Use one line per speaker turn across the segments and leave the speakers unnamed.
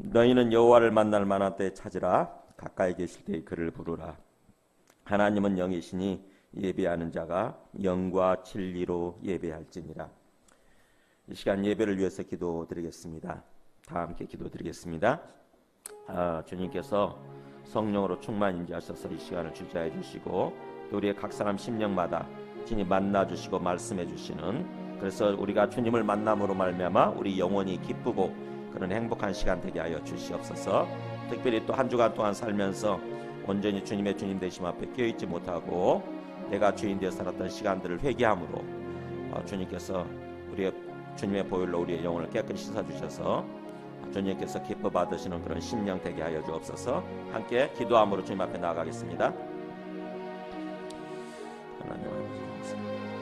너희는 여호와를 만날 만한 때에 찾으라. 가까이 계실 때에 그를 부르라. 하나님은 영이시니 예배하는 자가 영과 진리로 예배할지니라. 이 시간 예배를 위해서 기도드리겠습니다. 다 함께 기도드리겠습니다. 주님께서 성령으로 충만 임재하셔서 이 시간을 주좌해 주시고 또 우리의 각 사람 심령마다 주님 만나 주시고 말씀해 주시는, 그래서 우리가 주님을 만남으로 말미암아 우리 영혼이 기쁘고 그런 행복한 시간 되게 하여 주시옵소서. 특별히 또 한 주간 동안 살면서 온전히 주님의 주님 되심 앞에 깨어있지 못하고 내가 주인 되어 살았던 시간들을 회개함으로 주님께서 우리의 주님의 보혈로 우리의 영혼을 깨끗이 씻어주셔서 주님께서 기뻐 받으시는 그런 심령 되게 하여 주옵소서. 함께 기도함으로 주님 앞에 나아가겠습니다. 하나님 아버지 감사합니다.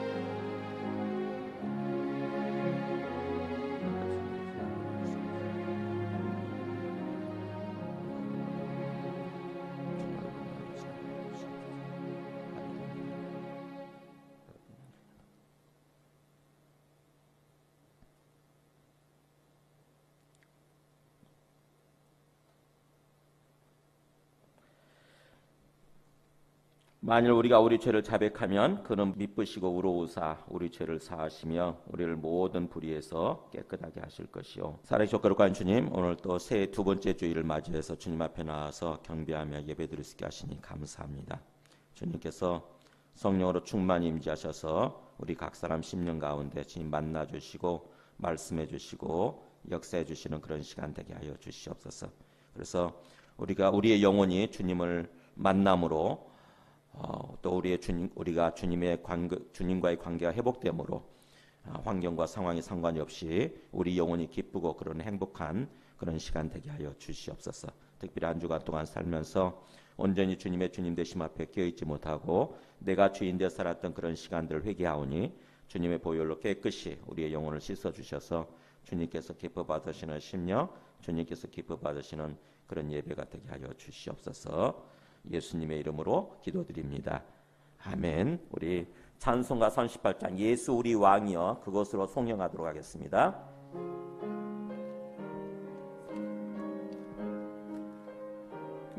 만일 우리가 우리 죄를 자백하면 그는 미쁘시고 우러우사 우리 죄를 사하시며 우리를 모든 불의에서 깨끗하게 하실 것이요. 살아계시고 거룩한 주님, 오늘 또 새해 두 번째 주일을 맞이해서 주님 앞에 나와서 경배하며 예배드릴 수 있게 하시니 감사합니다. 주님께서 성령으로 충만히 임재하셔서 우리 각 사람 심령 가운데 주님 만나 주시고 말씀해 주시고 역사해 주시는 그런 시간 되게 하여 주시옵소서. 그래서 우리의 영혼이 주님을 만남으로 또 우리가 주님과의 관계가 회복됨으로 환경과 상황이 상관이 없이 우리 영혼이 기쁘고 그런 행복한 그런 시간 되게 하여 주시옵소서. 특별히 한 주간 동안 살면서 온전히 주님의 주님 되심 앞에 깨어있지 못하고 내가 주인 되어 살았던 그런 시간들을 회개하오니 주님의 보혈로 깨끗이 우리의 영혼을 씻어주셔서 주님께서 기뻐 받으시는 심령, 주님께서 기뻐 받으시는 그런 예배가 되게 하여 주시옵소서. 예수님의 이름으로 기도드립니다. 아멘. 우리 찬송가 38장 예수 우리 왕이여 그것으로 송영하도록 하겠습니다.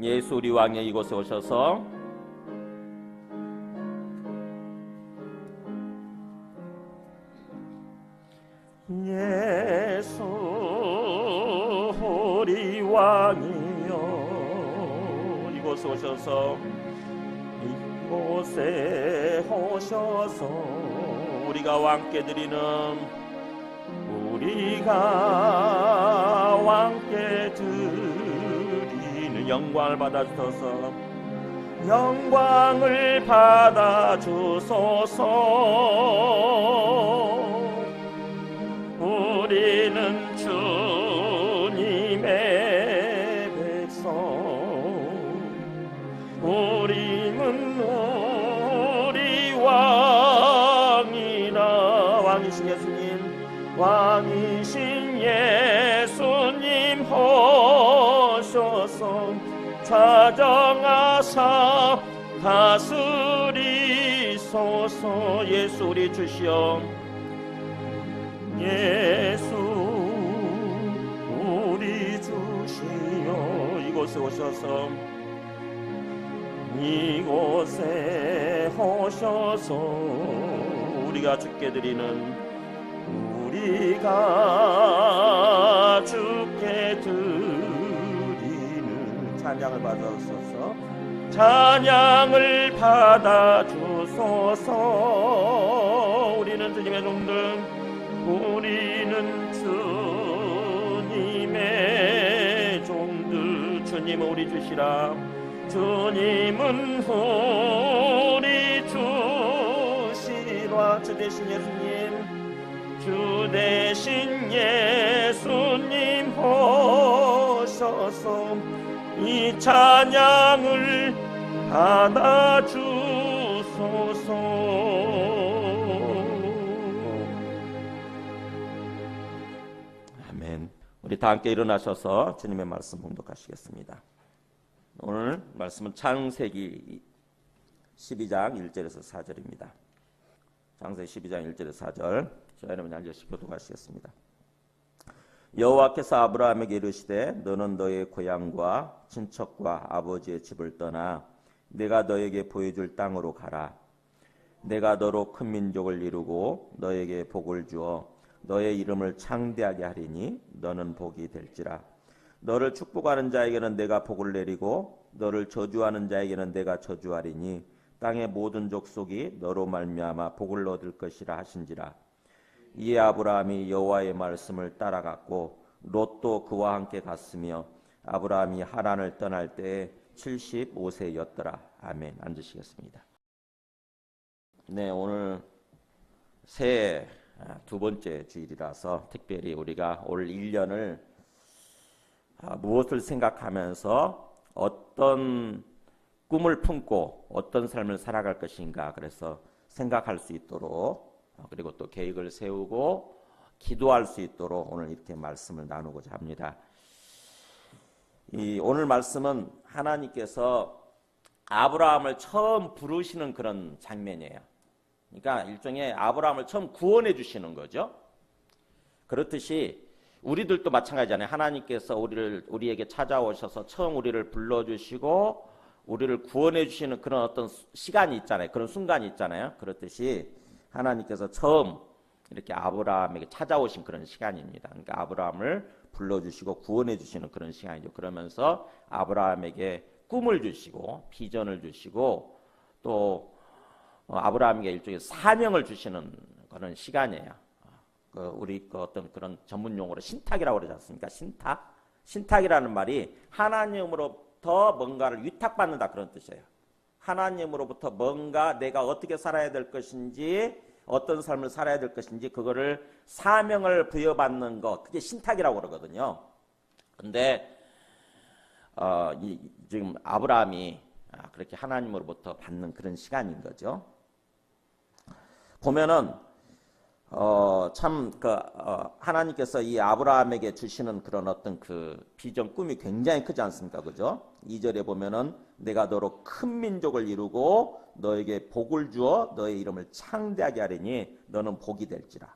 예수 우리 왕이여 이곳에 오셔서 예수 우리 왕이여 이곳에 오셔서 우리가 왕께 드리는 영광을 받아주소서. 영광을 받아주소서. 우리는 주님의 백성, 우리는 우리 왕이신 예수님, 왕이신 예수님 오셔서 자정하사 다스리소서. 예수 우리 주시여, 예수 우리 주시여 이곳에 오셔서 우리가 주께 드리는 찬양을 받아주소서. 찬양을 받아주소서. 우리는 주님의 종들, 우리는 주님의 종들. 주님은 우리 주시라. 주님은 우리 주시라. 주 대신 예수님, 주 대신 예수님 오셔서 이 찬양을 받아주소서. 아멘. 우리 다 함께 일어나셔서 주님의 말씀 봉독하시겠습니다. 오늘 말씀은 창세기 12장 1절에서 4절입니다. 창세기 12장 1절에서 4절 저와 여러분이 앉으시고 교독하시겠습니다. 여호와께서 아브라함에게 이르시되 너는 너의 고향과 친척과 아버지의 집을 떠나 내가 너에게 보여줄 땅으로 가라. 내가 너로 큰 민족을 이루고 너에게 복을 주어 너의 이름을 창대하게 하리니 너는 복이 될지라. 너를 축복하는 자에게는 내가 복을 내리고 너를 저주하는 자에게는 내가 저주하리니 땅의 모든 족속이 너로 말미암아 복을 얻을 것이라 하신지라. 이에 아브라함이 여호와의 말씀을 따라갔고 롯도 그와 함께 갔으며 아브라함이 하란을 떠날 때에 75세였더라. 아멘. 앉으시겠습니다. 네, 오늘 새해 두 번째 주일이라서 특별히 우리가 올 1년을 무엇을 생각하면서 어떤 꿈을 품고 어떤 삶을 살아갈 것인가, 그래서 생각할 수 있도록, 그리고 또 계획을 세우고 기도할 수 있도록 오늘 이렇게 말씀을 나누고자 합니다. 이 오늘 말씀은 하나님께서 아브라함을 처음 부르시는 그런 장면이에요. 그러니까 일종의 아브라함을 처음 구원해 주시는 거죠. 그렇듯이 우리들도 마찬가지잖아요. 하나님께서 우리에게 찾아오셔서 처음 우리를 불러주시고 우리를 구원해 주시는 그런 어떤 시간이 있잖아요. 그런 순간이 있잖아요. 그렇듯이 하나님께서 처음 이렇게 아브라함에게 찾아오신 그런 시간입니다. 그러니까 아브라함을 불러주시고 구원해 주시는 그런 시간이죠. 그러면서 아브라함에게 꿈을 주시고 비전을 주시고 또 아브라함에게 일종의 사명을 주시는 그런 시간이에요. 우리 어떤 그런 전문 용어로 신탁이라고 그러지 않습니까? 신탁이라는 말이 하나님으로부터 뭔가를 위탁받는다 그런 뜻이에요. 하나님으로부터 뭔가 내가 어떻게 살아야 될 것인지, 어떤 삶을 살아야 될 것인지 그거를 사명을 부여받는 것, 그게 신탁이라고 그러거든요. 근데 지금 아브라함이 그렇게 하나님으로부터 받는 그런 시간인 거죠. 보면은 하나님께서 이 아브라함에게 주시는 그런 어떤 그 비전, 꿈이 굉장히 크지 않습니까? 그죠? 2절에 보면은 내가 너로 큰 민족을 이루고 너에게 복을 주어 너의 이름을 창대하게 하리니 너는 복이 될지라.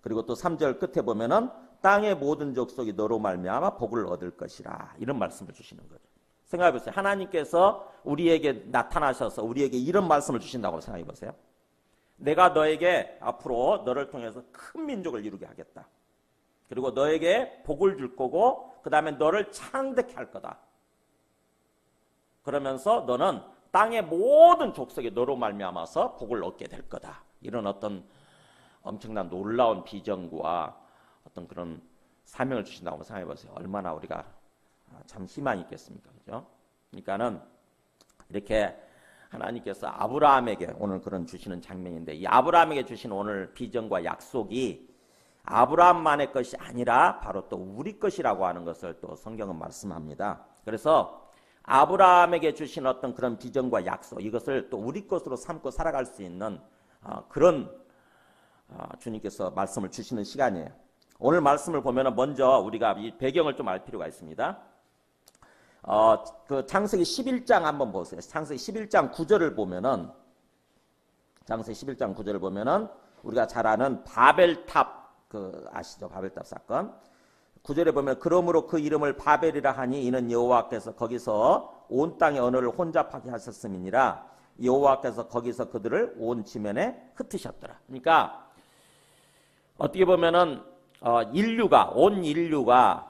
그리고 또 3절 끝에 보면은 땅의 모든 족속이 너로 말미암아 복을 얻을 것이라. 이런 말씀을 주시는 거죠. 생각해 보세요. 하나님께서 우리에게 나타나셔서 우리에게 이런 말씀을 주신다고 생각해 보세요. 내가 너에게 앞으로 너를 통해서 큰 민족을 이루게 하겠다. 그리고 너에게 복을 줄 거고 그 다음에 너를 창대케 할 거다. 그러면서 너는 땅의 모든 족속이 너로 말미암아서 복을 얻게 될 거다. 이런 어떤 엄청난 놀라운 비전과 어떤 그런 사명을 주신다고 생각해 보세요. 얼마나 우리가 참 희망이 있겠습니까? 그죠? 그러니까는 이렇게 하나님께서 아브라함에게 오늘 그런 주시는 장면인데, 이 아브라함에게 주신 오늘 비전과 약속이 아브라함만의 것이 아니라 바로 또 우리 것이라고 하는 것을 또 성경은 말씀합니다. 그래서 아브라함에게 주신 어떤 그런 비전과 약속, 이것을 또 우리 것으로 삼고 살아갈 수 있는 그런 주님께서 말씀을 주시는 시간이에요. 오늘 말씀을 보면 먼저 우리가 이 배경을 좀 알 필요가 있습니다. 그 창세기 11장 한번 보세요. 창세기 11장 9절을 보면은, 창세기 11장 9절을 보면은 우리가 잘 아는 바벨탑, 아시죠? 바벨탑 사건. 9절에 보면 그러므로 그 이름을 바벨이라 하니 이는 여호와께서 거기서 온 땅의 언어를 혼잡하게 하셨음이니라. 여호와께서 거기서 그들을 온 지면에 흩으셨더라. 그러니까 어떻게 보면은 온 인류가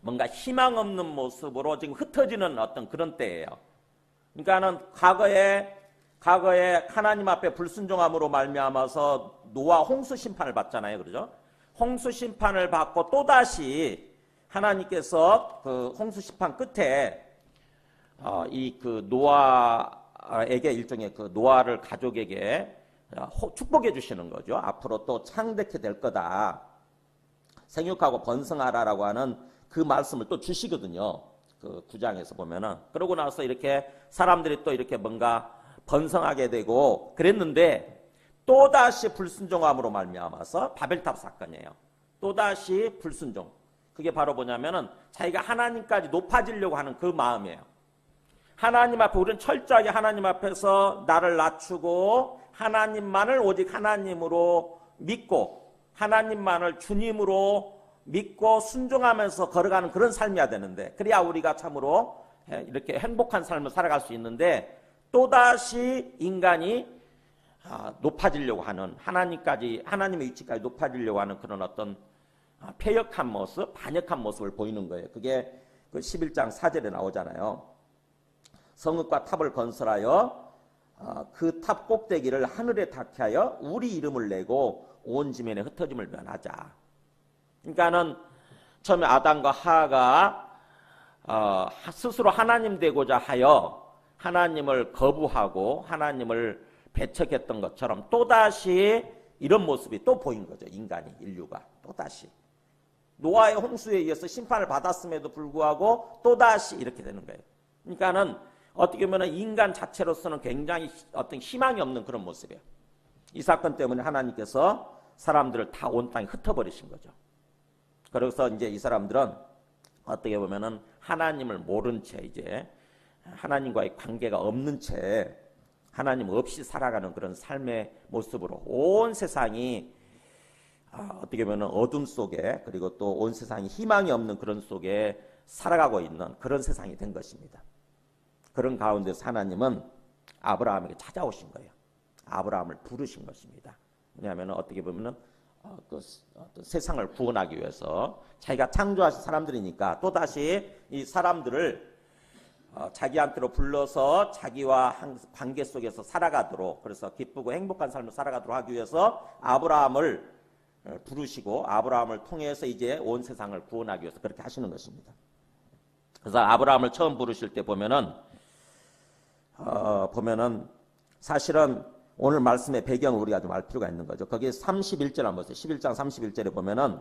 뭔가 희망 없는 모습으로 지금 흩어지는 어떤 그런 때예요. 그러니까는 과거에 하나님 앞에 불순종함으로 말미암아서 노아 홍수 심판을 받잖아요, 그렇죠? 홍수 심판을 받고 또 다시 하나님께서 그 홍수 심판 끝에 노아에게 일종의 그 노아를 가족에게 축복해 주시는 거죠. 앞으로 또 창대케 될 거다. 생육하고 번성하라라고 하는 그 말씀을 또 주시거든요. 그 9장에서 보면은. 그러고 나서 이렇게 사람들이 또 이렇게 뭔가 번성하게 되고 그랬는데 또다시 불순종함으로 말미암아서 바벨탑 사건이에요. 또다시 불순종. 그게 바로 뭐냐면은 자기가 하나님까지 높아지려고 하는 그 마음이에요. 하나님 앞에, 우리는 철저하게 하나님 앞에서 나를 낮추고 하나님만을 오직 하나님으로 믿고 하나님만을 주님으로 믿고 순종하면서 걸어가는 그런 삶이어야 되는데, 그래야 우리가 참으로 이렇게 행복한 삶을 살아갈 수 있는데, 또다시 인간이 높아지려고 하는, 하나님의 위치까지 높아지려고 하는 그런 어떤 패역한 모습, 반역한 모습을 보이는 거예요. 그게 그 11장 4절에 나오잖아요. 성읍과 탑을 건설하여 그 탑 꼭대기를 하늘에 닿게 하여 우리 이름을 내고 온 지면에 흩어짐을 면하자. 그러니까는 처음에 아담과 하와가 스스로 하나님 되고자 하여 하나님을 거부하고 하나님을 배척했던 것처럼 또다시 이런 모습이 또 보인 거죠. 인간이, 인류가 또다시 노아의 홍수에 의해서 심판을 받았음에도 불구하고 또다시 이렇게 되는 거예요. 그러니까는 어떻게 보면 인간 자체로서는 굉장히 어떤 희망이 없는 그런 모습이에요. 이 사건 때문에 하나님께서 사람들을 다 온 땅에 흩어버리신 거죠. 그래서 이제 이 사람들은 어떻게 보면은 하나님을 모른 채, 이제 하나님과의 관계가 없는 채 하나님 없이 살아가는 그런 삶의 모습으로 온 세상이 어떻게 보면 어둠 속에, 그리고 또 온 세상이 희망이 없는 그런 속에 살아가고 있는 그런 세상이 된 것입니다. 그런 가운데서 하나님은 아브라함에게 찾아오신 거예요. 아브라함을 부르신 것입니다. 왜냐하면 어떻게 보면은 세상을 구원하기 위해서 자기가 창조하신 사람들이니까 또다시 이 사람들을 자기한테로 불러서 자기와 관계 속에서 살아가도록, 그래서 기쁘고 행복한 삶을 살아가도록 하기 위해서 아브라함을 부르시고 아브라함을 통해서 이제 온 세상을 구원하기 위해서 그렇게 하시는 것입니다. 그래서 아브라함을 처음 부르실 때 보면은 사실은 오늘 말씀의 배경을 우리가 좀 알 필요가 있는 거죠. 거기에 31절 한번 보세요. 11장 31절에 보면은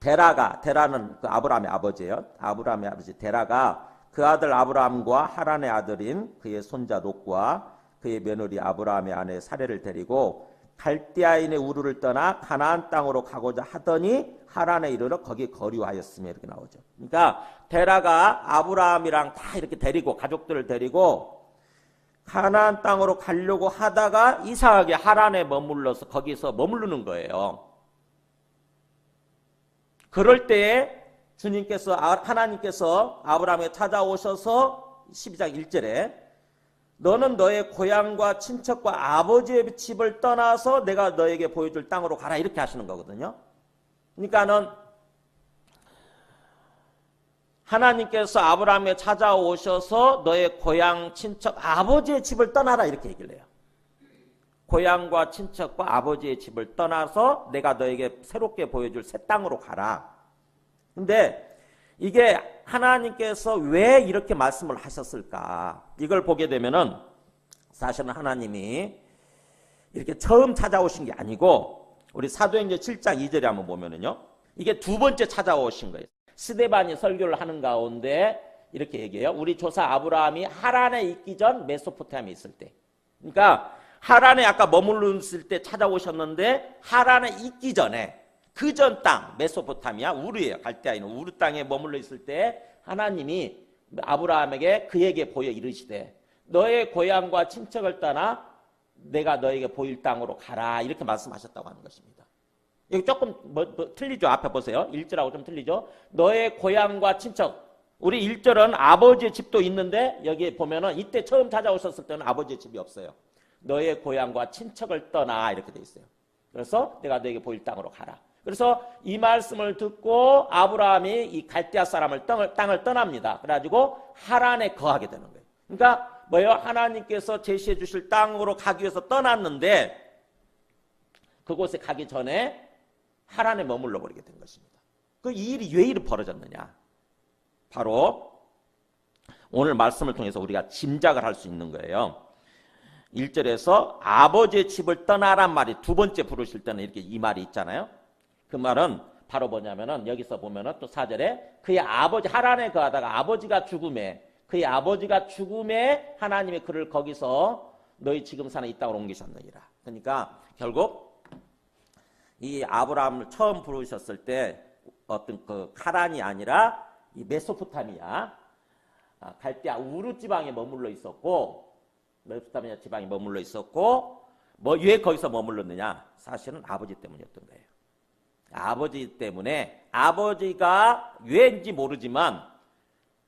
데라는 그 아브라함의 아버지예요. 아브라함의 아버지 데라가 그 아들 아브라함과 하란의 아들인 그의 손자 롯과 그의 며느리 아브라함의 아내 사레를 데리고 갈대아인의 우르를 떠나 가나안 땅으로 가고자 하더니 하란에 이르러 거기 거류하였으며, 이렇게 나오죠. 그러니까 데라가 아브라함이랑 다 이렇게 데리고, 가족들을 데리고 가나안 땅으로 가려고 하다가 이상하게 하란에 머물러서 거기서 머무르는 거예요. 그럴 때에 하나님께서 아브라함에게 찾아오셔서 12장 1절에 너는 너의 고향과 친척과 아버지의 집을 떠나서 내가 너에게 보여줄 땅으로 가라, 이렇게 하시는 거거든요. 그러니까는 하나님께서 아브라함에 찾아오셔서 너의 고향, 친척, 아버지의 집을 떠나라, 이렇게 얘기를 해요. 고향과 친척과 아버지의 집을 떠나서 내가 너에게 새롭게 보여줄 새 땅으로 가라. 근데 이게 하나님께서 왜 이렇게 말씀을 하셨을까? 이걸 보게 되면은 사실은 하나님이 이렇게 처음 찾아오신 게 아니고, 우리 사도행전 7장 2절에 한번 보면은요, 이게 두 번째 찾아오신 거예요. 스데반이 설교를 하는 가운데 이렇게 얘기해요. 우리 조사 아브라함이 하란에 있기 전 메소포타미아에 있을 때, 그러니까 하란에 아까 머물렀을 때 찾아오셨는데 하란에 있기 전에 그 전 땅, 메소포타미아 우르예요. 갈대아인 우르 땅에 머물러 있을 때 하나님이 아브라함에게 그에게 보여 이르시되 너의 고향과 친척을 떠나 내가 너에게 보일 땅으로 가라, 이렇게 말씀하셨다고 하는 것입니다. 여기 조금 틀리죠? 앞에 보세요. 1절하고 좀 틀리죠? 너의 고향과 친척. 우리 1절은 아버지의 집도 있는데 여기 보면은 이때 처음 찾아오셨을 때는 아버지의 집이 없어요. 너의 고향과 친척을 떠나, 이렇게 돼 있어요. 그래서 내가 너에게 보일 땅으로 가라. 그래서 이 말씀을 듣고 아브라함이 이 갈대아 사람을 땅을 떠납니다. 그래가지고 하란에 거하게 되는 거예요. 그러니까 뭐예요? 하나님께서 제시해 주실 땅으로 가기 위해서 떠났는데 그곳에 가기 전에 하란에 머물러 버리게 된 것입니다. 그 이 일이 왜 이리 벌어졌느냐? 바로 오늘 말씀을 통해서 우리가 짐작을 할 수 있는 거예요. 1절에서 아버지의 집을 떠나란 말이 두 번째 부르실 때는 이렇게 이 말이 있잖아요. 그 말은 바로 뭐냐면은 여기서 보면은 또 4절에 그의 아버지 하란에 거하다가 그의 아버지가 죽음에 하나님이 그를 거기서 너희 지금 사는 이 땅으로 옮기셨느니라. 그러니까 결국 이 아브라함을 처음 부르셨을 때 어떤 그 카란이 아니라 이 메소포타미아 갈대아 우르 지방에 머물러 있었고, 메소포타미아 지방에 머물러 있었고, 왜 거기서 머물렀느냐? 사실은 아버지 때문이었던 거예요. 아버지 때문에 아버지가 왜인지 모르지만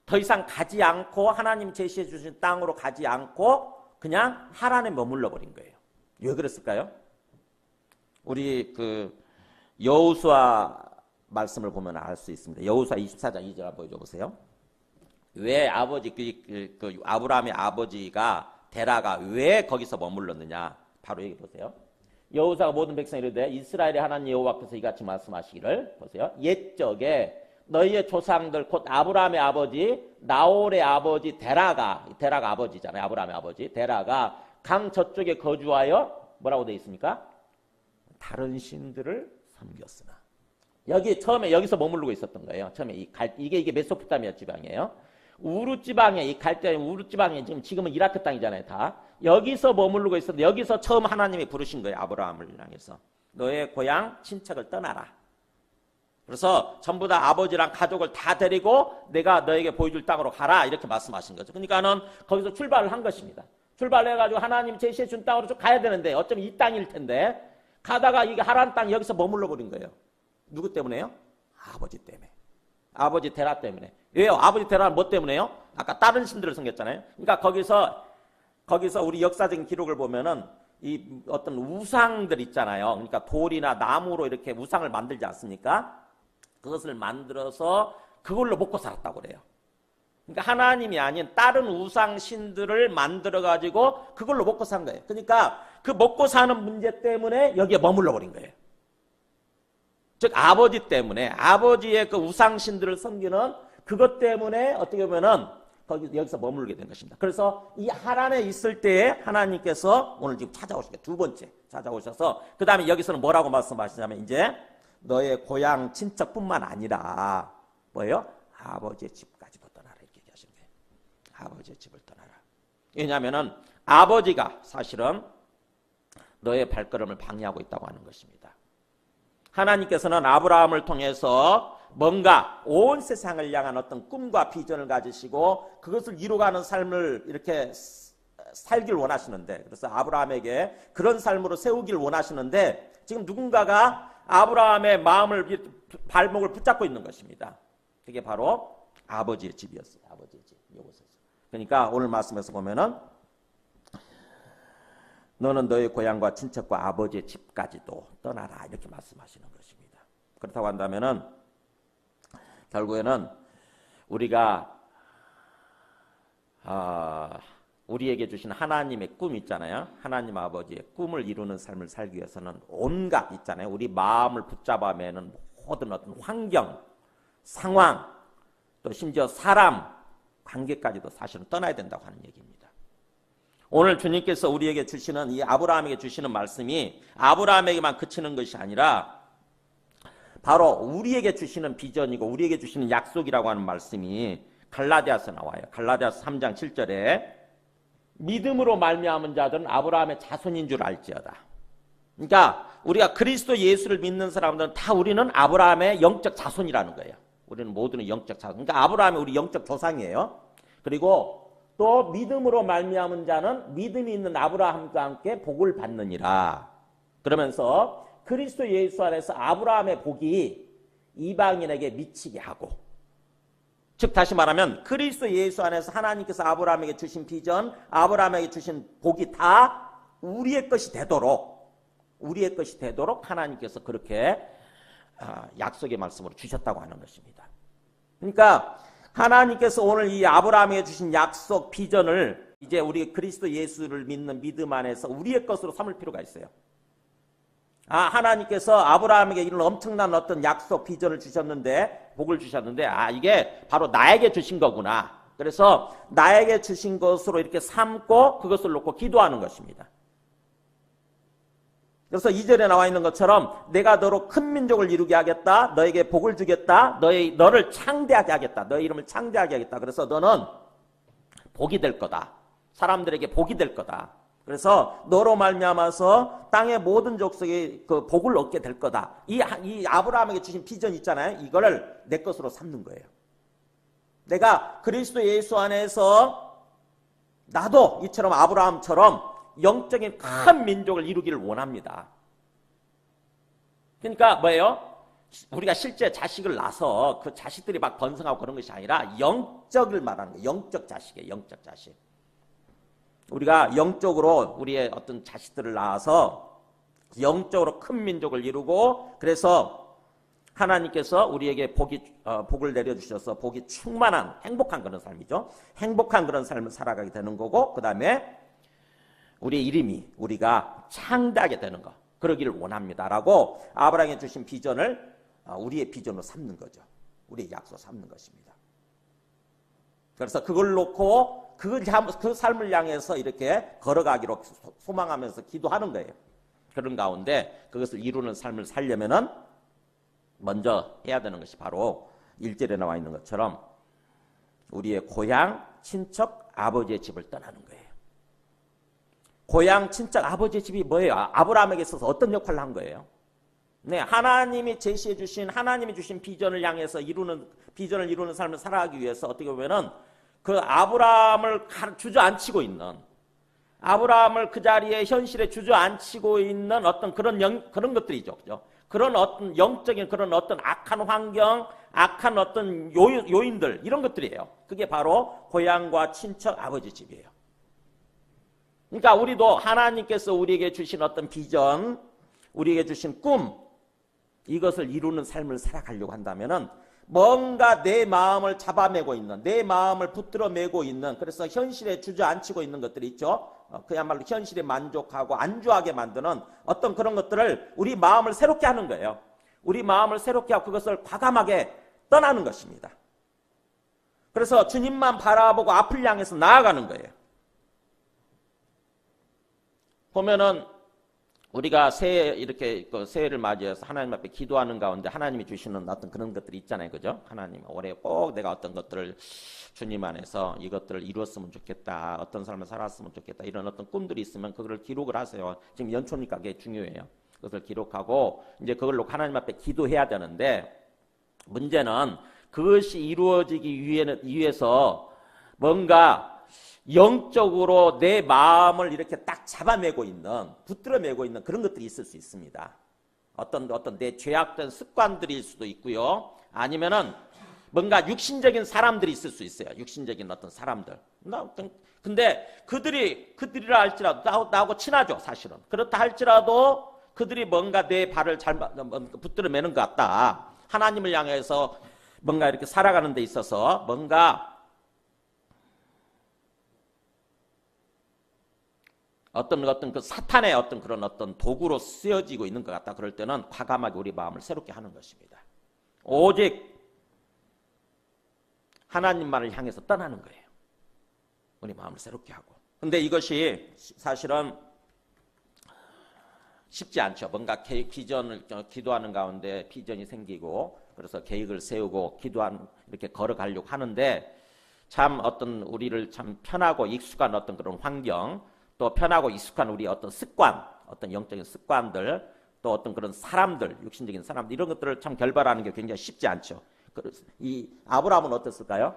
더 이상 가지 않고 하나님 제시해 주신 땅으로 가지 않고 그냥 하란에 머물러 버린 거예요. 왜 그랬을까요? 우리 여호수아 말씀을 보면 알 수 있습니다. 여호수아 24장 2절 한번 보여줘 보세요. 왜 아브라함의 아버지가 데라가 왜 거기서 머물렀느냐? 바로 여기 보세요. 여호수아가 모든 백성이 이르되 이스라엘의 하나님 여호와께서 이같이 말씀하시기를 보세요. 옛적에 너희의 조상들 곧 아브라함의 아버지 나홀의 아버지 데라가 아버지잖아요. 아브라함의 아버지 데라가 강 저쪽에 거주하여 뭐라고 되어 있습니까? 다른 신들을 섬겼으나. 처음에 여기서 머무르고 있었던 거예요. 처음에 이게 메소포타미아 지방이에요. 우루 지방에 이 갈대 우루 지방에 지금은 이라크 땅이잖아요. 다 여기서 머무르고 있었는데 여기서 처음 하나님이 부르신 거예요. 아브라함을 향해서 너의 고향 친척을 떠나라. 그래서 전부 다 아버지랑 가족을 다 데리고 내가 너에게 보여줄 땅으로 가라 이렇게 말씀하신 거죠. 그러니까는 거기서 출발을 한 것입니다. 출발해가지고 하나님 제시해 준 땅으로 좀 가야 되는데 어쩌면 이 땅일 텐데 가다가 이게 하란 땅 여기서 머물러 버린 거예요. 누구 때문에요? 아버지 때문에. 아버지 데라 때문에. 왜요? 아버지 데라는 뭐 때문에요? 아까 다른 신들을 섬겼잖아요. 그러니까 거기서 우리 역사적인 기록을 보면은 이 어떤 우상들 있잖아요. 그러니까 돌이나 나무로 이렇게 우상을 만들지 않습니까? 그것을 만들어서 그걸로 먹고 살았다고 그래요. 그러니까 하나님이 아닌 다른 우상 신들을 만들어 가지고 그걸로 먹고 산 거예요. 그러니까 그 먹고 사는 문제 때문에 여기에 머물러 버린 거예요. 즉 아버지 때문에 아버지의 그 우상 신들을 섬기는 그것 때문에 어떻게 보면은 여기서 머물게 된 것입니다. 그래서 이 하란에 있을 때에 하나님께서 오늘 지금 찾아오시게 두 번째 찾아오셔서 그 다음에 여기서는 뭐라고 말씀하시냐면 이제 너의 고향 친척뿐만 아니라 뭐예요? 아버지의 집까지도 떠나라 이렇게 얘기하시면 돼요. 아버지의 집을 떠나라. 왜냐하면은 아버지가 사실은 너의 발걸음을 방해하고 있다고 하는 것입니다. 하나님께서는 아브라함을 통해서 뭔가 온 세상을 향한 어떤 꿈과 비전을 가지시고 그것을 이루어가는 삶을 이렇게 살길 원하시는데 그래서 아브라함에게 그런 삶으로 세우길 원하시는데 지금 누군가가 아브라함의 발목을 붙잡고 있는 것입니다. 그게 바로 아버지의 집이었어요. 아버지의 집. 이곳에서. 그러니까 오늘 말씀에서 보면은 너는 너의 고향과 친척과 아버지의 집까지도 떠나라 이렇게 말씀하시는 것입니다. 그렇다고 한다면은 결국에는 우리가 우리에게 주신 하나님의 꿈 있잖아요. 하나님 아버지의 꿈을 이루는 삶을 살기 위해서는 온갖 있잖아요. 우리 마음을 붙잡아 매는 모든 어떤 환경, 상황, 또 심지어 사람, 관계까지도 사실은 떠나야 된다고 하는 얘기입니다. 오늘 주님께서 우리에게 주시는 이 아브라함에게 주시는 말씀이 아브라함에게만 그치는 것이 아니라 바로 우리에게 주시는 비전이고 우리에게 주시는 약속이라고 하는 말씀이 갈라디아서 나와요. 갈라디아서 3장 7절에 믿음으로 말미암은 자들은 아브라함의 자손인 줄 알지어다. 그러니까 우리가 그리스도 예수를 믿는 사람들은 다 우리는 아브라함의 영적 자손이라는 거예요. 우리는 모두는 영적 자손. 그러니까 아브라함이 우리 영적 조상이에요. 그리고 또 믿음으로 말미암은 자는 믿음이 있는 아브라함과 함께 복을 받느니라. 그러면서 그리스도 예수 안에서 아브라함의 복이 이방인에게 미치게 하고 즉 다시 말하면 그리스도 예수 안에서 하나님께서 아브라함에게 주신 비전, 아브라함에게 주신 복이 다 우리의 것이 되도록 하나님께서 그렇게 약속의 말씀으로 주셨다고 하는 것입니다. 그러니까 하나님께서 오늘 이 아브라함에게 주신 약속 비전을 이제 우리 그리스도 예수를 믿는 믿음 안에서 우리의 것으로 삼을 필요가 있어요. 하나님께서 아브라함에게 이런 엄청난 어떤 약속 비전을 주셨는데 복을 주셨는데 이게 바로 나에게 주신 거구나. 그래서 나에게 주신 것으로 이렇게 삼고 그것을 놓고 기도하는 것입니다. 그래서 2절에 나와 있는 것처럼 내가 너로 큰 민족을 이루게 하겠다. 너에게 복을 주겠다. 너를 창대하게 하겠다. 너의 이름을 창대하게 하겠다. 그래서 너는 복이 될 거다. 사람들에게 복이 될 거다. 그래서 너로 말미암아서 땅의 모든 족속이 그 복을 얻게 될 거다. 이 아브라함에게 주신 비전 있잖아요. 이거를 내 것으로 삼는 거예요. 내가 그리스도 예수 안에서 나도 이처럼 아브라함처럼 영적인 큰 민족을 이루기를 원합니다. 그러니까 뭐예요? 우리가 실제 자식을 낳아서 그 자식들이 막 번성하고 그런 것이 아니라 영적을 말하는 거예요. 영적 자식이에요. 영적 자식. 우리가 영적으로 우리의 어떤 자식들을 낳아서 영적으로 큰 민족을 이루고, 그래서 하나님께서 우리에게 복을 내려주셔서 복이 충만한 행복한 그런 삶이죠. 행복한 그런 삶을 살아가게 되는 거고, 그 다음에 우리의 이름이 우리가 창대하게 되는 거, 그러기를 원합니다라고 아브라함이 주신 비전을 우리의 비전으로 삼는 거죠. 우리의 약속 삼는 것입니다. 그래서 그걸 놓고 그 삶을 향해서 이렇게 걸어가기로 소망하면서 기도하는 거예요. 그런 가운데 그것을 이루는 삶을 살려면은 먼저 해야 되는 것이 바로 1절에 나와 있는 것처럼 우리의 고향, 친척, 아버지의 집을 떠나는 거예요. 고향, 친척, 아버지의 집이 뭐예요? 아브라함에게 있어서 어떤 역할을 한 거예요? 네, 하나님이 제시해 주신, 하나님이 주신 비전을 향해서 비전을 이루는 삶을 살아가기 위해서 어떻게 보면은 그 아브라함을 주저앉히고 있는, 아브라함을 그 자리에 현실에 주저앉히고 있는 어떤 그런 것들이죠. 그죠? 그런 어떤 영적인 그런 어떤 악한 환경, 악한 어떤 요인들, 이런 것들이에요. 그게 바로 고향과 친척, 아버지 집이에요. 그러니까 우리도 하나님께서 우리에게 주신 어떤 비전, 우리에게 주신 꿈, 이것을 이루는 삶을 살아가려고 한다면은 뭔가 내 마음을 잡아매고 있는, 내 마음을 붙들어 매고 있는, 그래서 현실에 주저앉히고 있는 것들이 있죠. 그야말로 현실에 만족하고 안주하게 만드는 어떤 그런 것들을, 우리 마음을 새롭게 하는 거예요. 우리 마음을 새롭게 하고 그것을 과감하게 떠나는 것입니다. 그래서 주님만 바라보고 앞을 향해서 나아가는 거예요. 보면은 우리가 새해를 맞이해서 하나님 앞에 기도하는 가운데 하나님이 주시는 어떤 그런 것들이 있잖아요. 그죠? 하나님, 올해 꼭 내가 어떤 것들을 주님 안에서 이것들을 이루었으면 좋겠다. 어떤 삶을 살았으면 좋겠다. 이런 어떤 꿈들이 있으면 그거를 기록을 하세요. 지금 연초니까 그게 중요해요. 그것을 기록하고 이제 그걸로 하나님 앞에 기도해야 되는데, 문제는 그것이 이루어지기 위해서 뭔가 영적으로 내 마음을 이렇게 딱 잡아매고 있는, 붙들어 매고 있는 그런 것들이 있을 수 있습니다. 어떤 내 죄악된 습관들일 수도 있고요. 아니면은 뭔가 육신적인 사람들이 있을 수 있어요. 육신적인 어떤 사람들. 근데 그들이라 할지라도 나하고 친하죠, 사실은. 그렇다 할지라도 그들이 뭔가 내 발을 붙들어 매는 것 같다. 하나님을 향해서 뭔가 이렇게 살아가는 데 있어서 뭔가 어떤 그 사탄의 어떤 그런 어떤 도구로 쓰여지고 있는 것 같다. 그럴 때는 과감하게 우리 마음을 새롭게 하는 것입니다. 오직 하나님만을 향해서 떠나는 거예요. 우리 마음을 새롭게 하고. 근데 이것이 사실은 쉽지 않죠. 뭔가 기도하는 가운데 비전이 생기고, 그래서 계획을 세우고 이렇게 걸어가려고 하는데, 참 우리를 참 편하고 익숙한 어떤 그런 환경, 또 편하고 익숙한 우리 어떤 습관, 어떤 영적인 습관들, 또 어떤 그런 사람들, 육신적인 사람들, 이런 것들을 참 결발하는 게 굉장히 쉽지 않죠. 이 아브라함은 어땠을까요?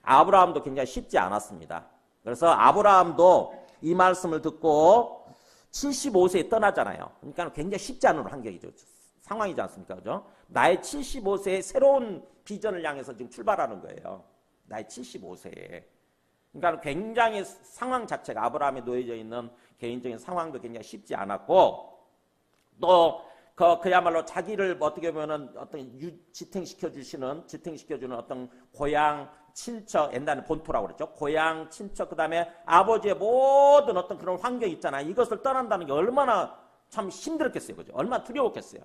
아브라함도 굉장히 쉽지 않았습니다. 그래서 아브라함도 이 말씀을 듣고 75세에 떠나잖아요. 그러니까 굉장히 쉽지 않은 환경이죠. 상황이지 않습니까? 그죠? 나의 75세에 새로운 비전을 향해서 지금 출발하는 거예요. 나의 75세에. 그러니까 굉장히 상황 자체가, 아브라함에 놓여져 있는 개인적인 상황도 굉장히 쉽지 않았고, 또 그야말로 자기를 어떻게 보면은 어떤 지탱시켜주는 어떤 고향, 친척, 옛날에 본토라고 그랬죠. 고향, 친척, 그 다음에 아버지의 모든 어떤 그런 환경 있잖아요. 이것을 떠난다는 게 얼마나 참 힘들었겠어요. 그죠? 얼마나 두려웠겠어요.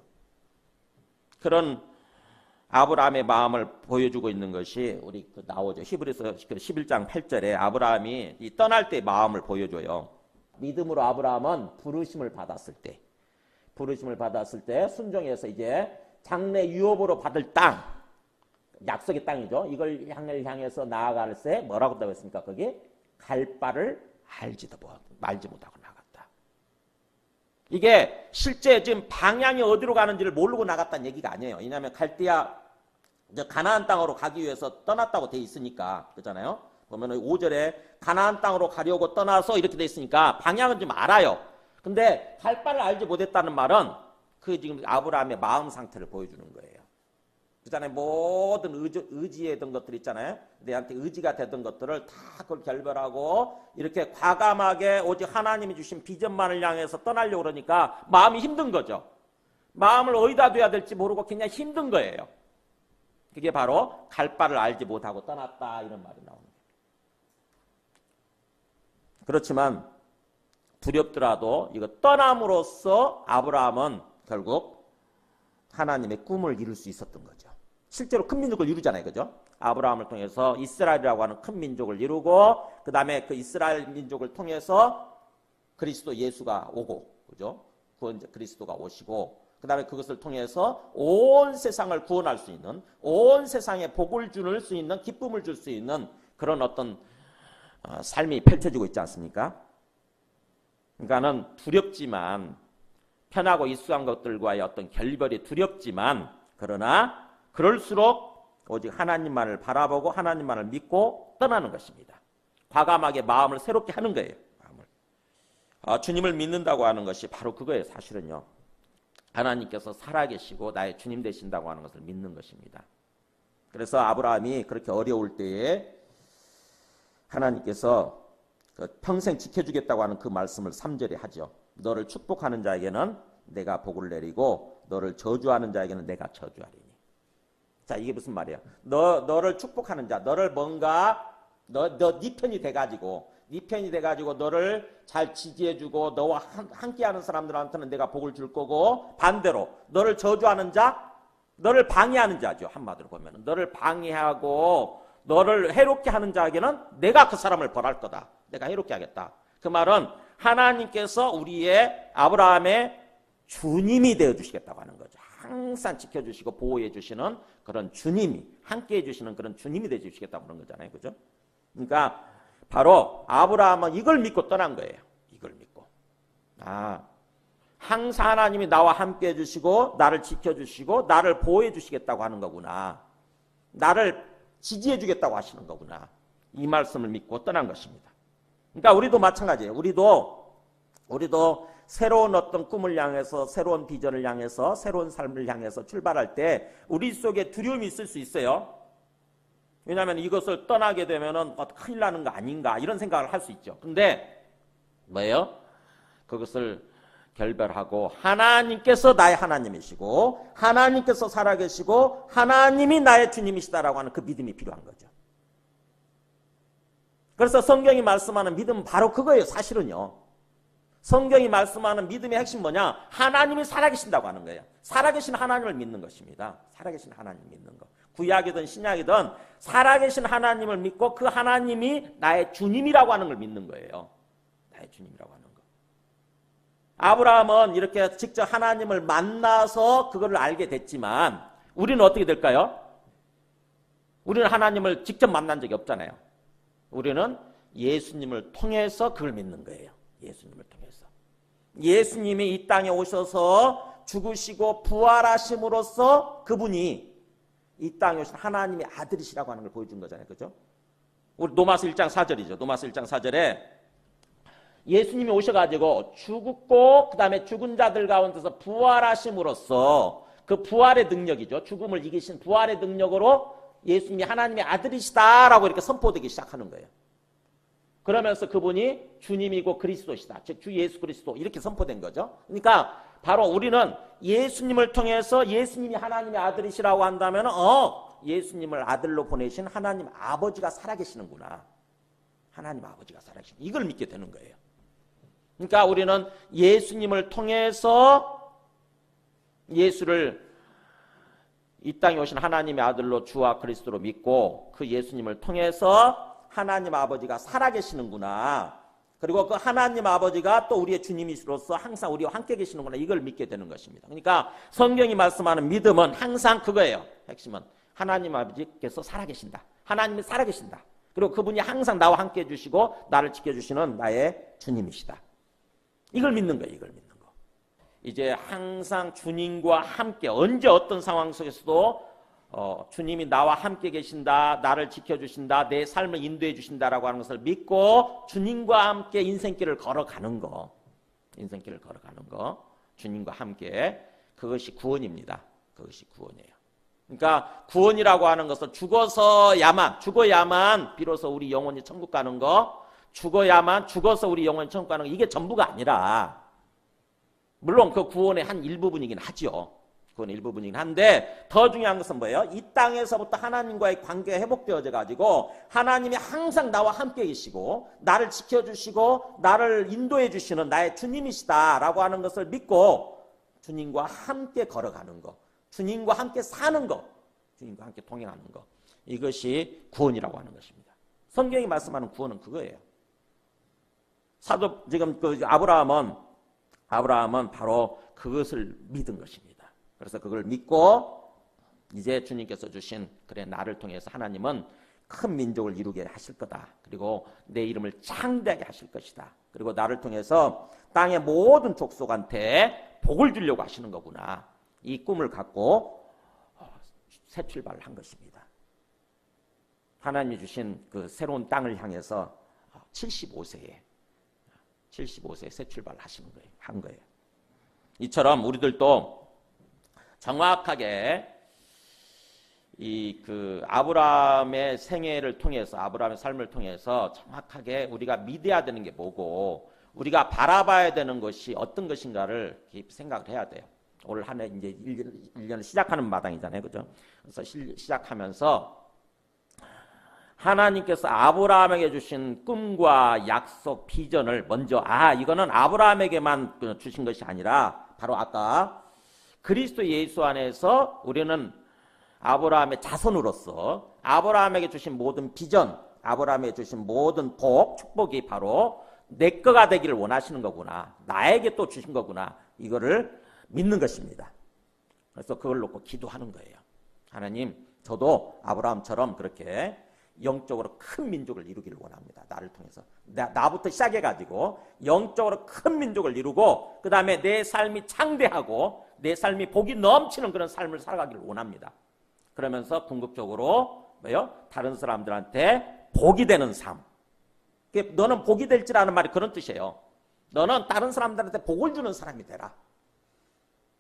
그런 아브라함의 마음을 보여주고 있는 것이 우리 나오죠. 히브리서 11장 8절에 아브라함이 이 떠날 때 마음을 보여줘요. 믿음으로 아브라함은 부르심을 받았을 때 순종해서 이제 장래 유업으로 받을 땅, 약속의 땅이죠. 이걸 향해서 나아갈 때 뭐라고 했습니까? 거기 갈 바를 말지 못하고 나갔다. 이게 실제 지금 방향이 어디로 가는지를 모르고 나갔다는 얘기가 아니에요. 왜냐하면 갈대아 가나안 땅으로 가기 위해서 떠났다고 돼 있으니까, 그렇잖아요. 보면 5절에 가나안 땅으로 가려고 떠나서 이렇게 돼 있으니까 방향은 좀 알아요. 근데 갈 바를 알지 못했다는 말은 그 지금 아브라함의 마음 상태를 보여주는 거예요. 그잖아요. 모든 의지했던 것들 있잖아요. 내한테 의지가 되던 것들을 다 그걸 결별하고 이렇게 과감하게 오직 하나님이 주신 비전만을 향해서 떠나려고 그러니까 마음이 힘든 거죠. 마음을 어디다 둬야 될지 모르고 그냥 힘든 거예요. 그게 바로 갈 바를 알지 못하고 떠났다 이런 말이 나오는 거예요. 그렇지만 두렵더라도 이거 떠남으로써 아브라함은 결국 하나님의 꿈을 이룰 수 있었던 거죠. 실제로 큰 민족을 이루잖아요. 그죠? 아브라함을 통해서 이스라엘이라고 하는 큰 민족을 이루고 그 다음에 그 이스라엘 민족을 통해서 그리스도 예수가 오고 그죠? 구원자 그리스도가 오시고 그 다음에 그것을 통해서 온 세상을 구원할 수 있는 온 세상에 복을 줄 수 있는 기쁨을 줄 수 있는 그런 어떤 삶이 펼쳐지고 있지 않습니까? 그러니까는 두렵지만 편하고 익숙한 것들과의 어떤 결별이 두렵지만 그러나 그럴수록 오직 하나님만을 바라보고 하나님만을 믿고 떠나는 것입니다. 과감하게 마음을 새롭게 하는 거예요. 주님을 믿는다고 하는 것이 바로 그거예요. 사실은요. 하나님께서 살아계시고 나의 주님 되신다고 하는 것을 믿는 것입니다. 그래서 아브라함이 그렇게 어려울 때에 하나님께서 평생 지켜주겠다고 하는 그 말씀을 3절에 하죠. 너를 축복하는 자에게는 내가 복을 내리고 너를 저주하는 자에게는 내가 저주하리니. 자, 이게 무슨 말이야? 너를 축복하는 자, 너를 뭔가 네 편이 돼가지고 너를 잘 지지해주고 너와 함께하는 사람들한테는 내가 복을 줄 거고 반대로 너를 저주하는 자, 너를 방해하는 자죠. 한마디로 보면 너를 방해하고 너를 해롭게 하는 자에게는 내가 그 사람을 벌할 거다. 내가 해롭게 하겠다. 그 말은 하나님께서 우리의 아브라함의 주님이 되어주시겠다고 하는 거죠. 항상 지켜주시고 보호해주시는 그런 주님이 함께해 주시는 그런 주님이 되어주시겠다고 그런 거잖아요. 그죠? 그러니까 바로 아브라함은 이걸 믿고 떠난 거예요. 이걸 믿고. 항상 하나님이 나와 함께해 주시고 나를 지켜주시고 나를 보호해 주시겠다고 하는 거구나. 나를 지지해 주겠다고 하시는 거구나. 이 말씀을 믿고 떠난 것입니다. 그러니까 우리도 마찬가지예요. 우리도 새로운 어떤 꿈을 향해서 새로운 비전을 향해서 새로운 삶을 향해서 출발할 때 우리 속에 두려움이 있을 수 있어요. 왜냐하면 이것을 떠나게 되면은 큰일 나는 거 아닌가 이런 생각을 할 수 있죠. 근데 뭐예요? 그것을 결별하고 하나님께서 나의 하나님이시고 하나님께서 살아계시고 하나님이 나의 주님이시다라고 하는 그 믿음이 필요한 거죠. 그래서 성경이 말씀하는 믿음은 바로 그거예요. 사실은요. 성경이 말씀하는 믿음의 핵심 뭐냐? 하나님이 살아계신다고 하는 거예요. 살아계신 하나님을 믿는 것입니다. 살아계신 하나님 믿는 거. 구약이든 신약이든 살아계신 하나님을 믿고 그 하나님이 나의 주님이라고 하는 걸 믿는 거예요. 나의 주님이라고 하는 거. 아브라함은 이렇게 직접 하나님을 만나서 그거를 알게 됐지만 우리는 어떻게 될까요? 우리는 하나님을 직접 만난 적이 없잖아요. 우리는 예수님을 통해서 그걸 믿는 거예요. 예수님을 통해서. 예수님이 이 땅에 오셔서 죽으시고 부활하심으로써 그분이 이 땅에 오신 하나님의 아들이시라고 하는 걸 보여준 거잖아요. 그죠? 우리 로마서 1장 4절이죠. 로마서 1장 4절에 예수님이 오셔가지고 죽고 그 다음에 죽은 자들 가운데서 부활하심으로써 그 부활의 능력이죠. 죽음을 이기신 부활의 능력으로 예수님이 하나님의 아들이시다라고 이렇게 선포되기 시작하는 거예요. 그러면서 그분이 주님이고 그리스도시다. 즉 주 예수 그리스도 이렇게 선포된 거죠. 그러니까 바로 우리는 예수님을 통해서 예수님이 하나님의 아들이시라고 한다면 예수님을 아들로 보내신 하나님 아버지가 살아계시는구나. 하나님 아버지가 살아계시는 이걸 믿게 되는 거예요. 그러니까 우리는 예수님을 통해서 예수를 이 땅에 오신 하나님의 아들로 주와 그리스도로 믿고 그 예수님을 통해서 하나님 아버지가 살아계시는구나. 그리고 그 하나님 아버지가 또 우리의 주님이시로서 항상 우리와 함께 계시는구나. 이걸 믿게 되는 것입니다. 그러니까 성경이 말씀하는 믿음은 항상 그거예요. 핵심은 하나님 아버지께서 살아계신다. 하나님이 살아계신다. 그리고 그분이 항상 나와 함께 해주시고 나를 지켜주시는 나의 주님이시다. 이걸 믿는 거예요. 이걸 믿는 거. 이제 항상 주님과 함께 언제 어떤 상황 속에서도 주님이 나와 함께 계신다. 나를 지켜주신다. 내 삶을 인도해 주신다라고 하는 것을 믿고 주님과 함께 인생길을 걸어가는 거. 인생길을 걸어가는 거. 주님과 함께 그것이 구원입니다. 그것이 구원이에요. 그러니까 구원이라고 하는 것은 죽어야만 비로소 우리 영혼이 천국 가는 거, 죽어서 우리 영혼이 천국 가는 거, 이게 전부가 아니라, 물론 그 구원의 한 일부분이긴 하죠. 그건 일부분이긴 한데, 더 중요한 것은 뭐예요? 이 땅에서부터 하나님과의 관계가 회복되어져 가지고 하나님이 항상 나와 함께 계시고 나를 지켜주시고 나를 인도해 주시는 나의 주님이시다라고 하는 것을 믿고 주님과 함께 걸어가는 거, 주님과 함께 사는 거, 주님과 함께 동행하는 거, 이것이 구원이라고 하는 것입니다. 성경이 말씀하는 구원은 그거예요. 지금 그 아브라함은 바로 그것을 믿은 것입니다. 그래서 그걸 믿고 이제 주님께서 주신, 그래 나를 통해서 하나님은 큰 민족을 이루게 하실 거다. 그리고 내 이름을 창대하게 하실 것이다. 그리고 나를 통해서 땅의 모든 족속한테 복을 주려고 하시는 거구나. 이 꿈을 갖고 새 출발을 한 것입니다. 하나님이 주신 그 새로운 땅을 향해서 75세에 새 출발을 한 거예요. 이처럼 우리들도 정확하게 그 아브라함의 생애를 통해서, 아브라함의 삶을 통해서 정확하게 우리가 믿어야 되는 게 뭐고 우리가 바라봐야 되는 것이 어떤 것인가를 깊이 생각을 해야 돼요. 올 한 해 이제 1년을 시작하는 마당이잖아요. 그죠? 그래서 시작하면서 하나님께서 아브라함에게 주신 꿈과 약속, 비전을 먼저, 이거는 아브라함에게만 주신 것이 아니라 바로 아까 그리스도 예수 안에서 우리는 아브라함의 자손으로서 아브라함에게 주신 모든 비전, 아브라함에게 주신 모든 복, 축복이 바로 내 거가 되기를 원하시는 거구나. 나에게 또 주신 거구나. 이거를 믿는 것입니다. 그래서 그걸 놓고 기도하는 거예요. 하나님, 저도 아브라함처럼 그렇게 영적으로 큰 민족을 이루기를 원합니다. 나를 통해서. 나부터 시작해가지고 영적으로 큰 민족을 이루고 그 다음에 내 삶이 창대하고 내 삶이 복이 넘치는 그런 삶을 살아가기를 원합니다. 그러면서 궁극적으로 다른 사람들한테 복이 되는 삶. 너는 복이 될지라는 말이 그런 뜻이에요. 너는 다른 사람들한테 복을 주는 사람이 되라.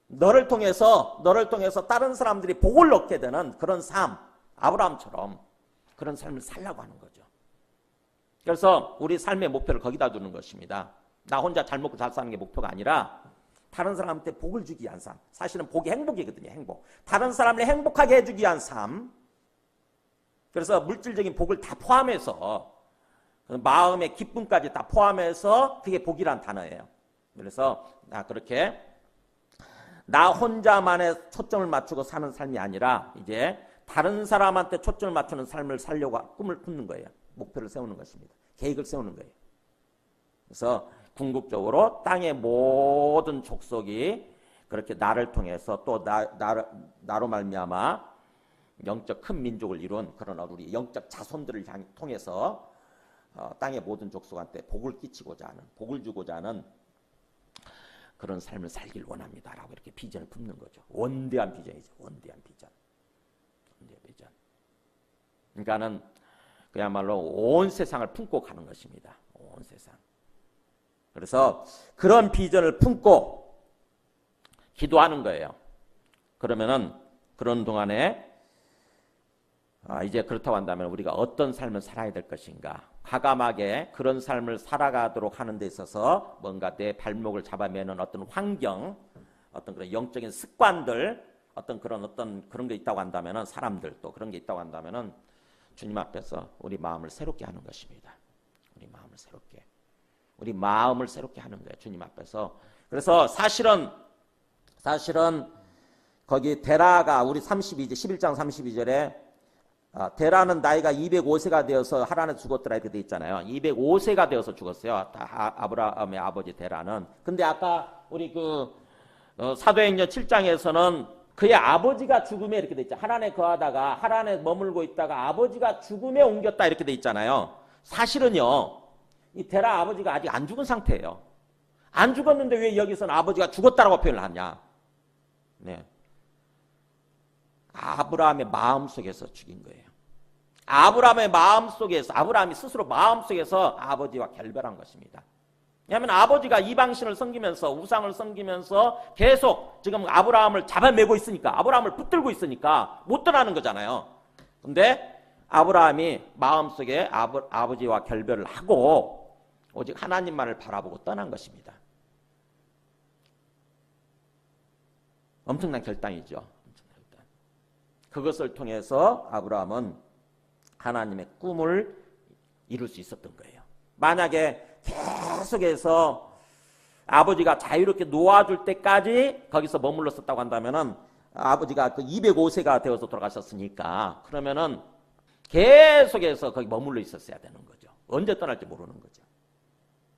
너를 통해서 다른 사람들이 복을 얻게 되는 그런 삶, 아브라함처럼 그런 삶을 살려고 하는 거죠. 그래서 우리 삶의 목표를 거기다 두는 것입니다. 나 혼자 잘 먹고 잘 사는 게 목표가 아니라 다른 사람한테 복을 주기 위한 삶. 사실은 복이 행복이거든요. 행복. 다른 사람을 행복하게 해주기 위한 삶. 그래서 물질적인 복을 다 포함해서 마음의 기쁨까지 다 포함해서 그게 복이란 단어예요. 그래서 그렇게 나 혼자만의 초점을 맞추고 사는 삶이 아니라 이제 다른 사람한테 초점을 맞추는 삶을 살려고 꿈을 품는 거예요. 목표를 세우는 것입니다. 계획을 세우는 거예요. 그래서 궁극적으로 땅의 모든 족속이 그렇게 나를 통해서 또 나로 말미암아 영적 큰 민족을 이룬 그런 우리 영적 자손들을 통해서 땅의 모든 족속한테 복을 끼치고자 하는, 복을 주고자 하는 그런 삶을 살길 원합니다라고 이렇게 비전을 품는 거죠. 원대한 비전이죠. 원대한 비전. 그러니까는 그야말로 온 세상을 품고 가는 것입니다. 온 세상. 그래서 그런 비전을 품고 기도하는 거예요. 그러면은 그런 동안에 이제 그렇다고 한다면 우리가 어떤 삶을 살아야 될 것인가? 과감하게 그런 삶을 살아가도록 하는 데 있어서 뭔가 내 발목을 잡아매는 어떤 환경, 어떤 그런 영적인 습관들, 어떤 그런 게 있다고 한다면은 사람들도 그런 게 있다고 한다면은 주님 앞에서 우리 마음을 새롭게 하는 것입니다. 우리 마음을 새롭게 하는 거예요. 주님 앞에서. 그래서 사실은 거기 데라가 우리 11장 32절에 데라는 나이가 205세가 되어서 하란에 죽었더라 이렇게 돼 있잖아요. 205세가 되어서 죽었어요. 아브라함의 아버지 데라는. 근데 아까 우리 사도행전 7장에서는 그의 아버지가 죽음에 이렇게 돼 있죠. 하란에 거하다가 하란에 머물고 있다가 아버지가 죽음에 옮겼다 이렇게 돼 있잖아요. 사실은요, 이 데라 아버지가 아직 안 죽은 상태예요. 안 죽었는데 왜 여기서는 아버지가 죽었다라고 표현을 하냐? 네. 아브라함의 마음속에서 죽인 거예요. 아브라함의 마음속에서, 아브라함이 스스로 마음속에서 아버지와 결별한 것입니다. 왜냐하면 아버지가 이방신을 섬기면서 우상을 섬기면서 계속 지금 아브라함을 잡아매고 있으니까, 아브라함을 붙들고 있으니까 못 떠나는 거잖아요. 근데 아브라함이 마음속에 아버지와 결별을 하고 오직 하나님만을 바라보고 떠난 것입니다. 엄청난 결단이죠. 엄청난 결단. 그것을 통해서 아브라함은 하나님의 꿈을 이룰 수 있었던 거예요. 만약에 계속해서 아버지가 자유롭게 놓아줄 때까지 거기서 머물렀었다고 한다면은, 아버지가 그 205세가 되어서 돌아가셨으니까, 그러면은 계속해서 거기 머물러 있었어야 되는 거죠. 언제 떠날지 모르는 거죠.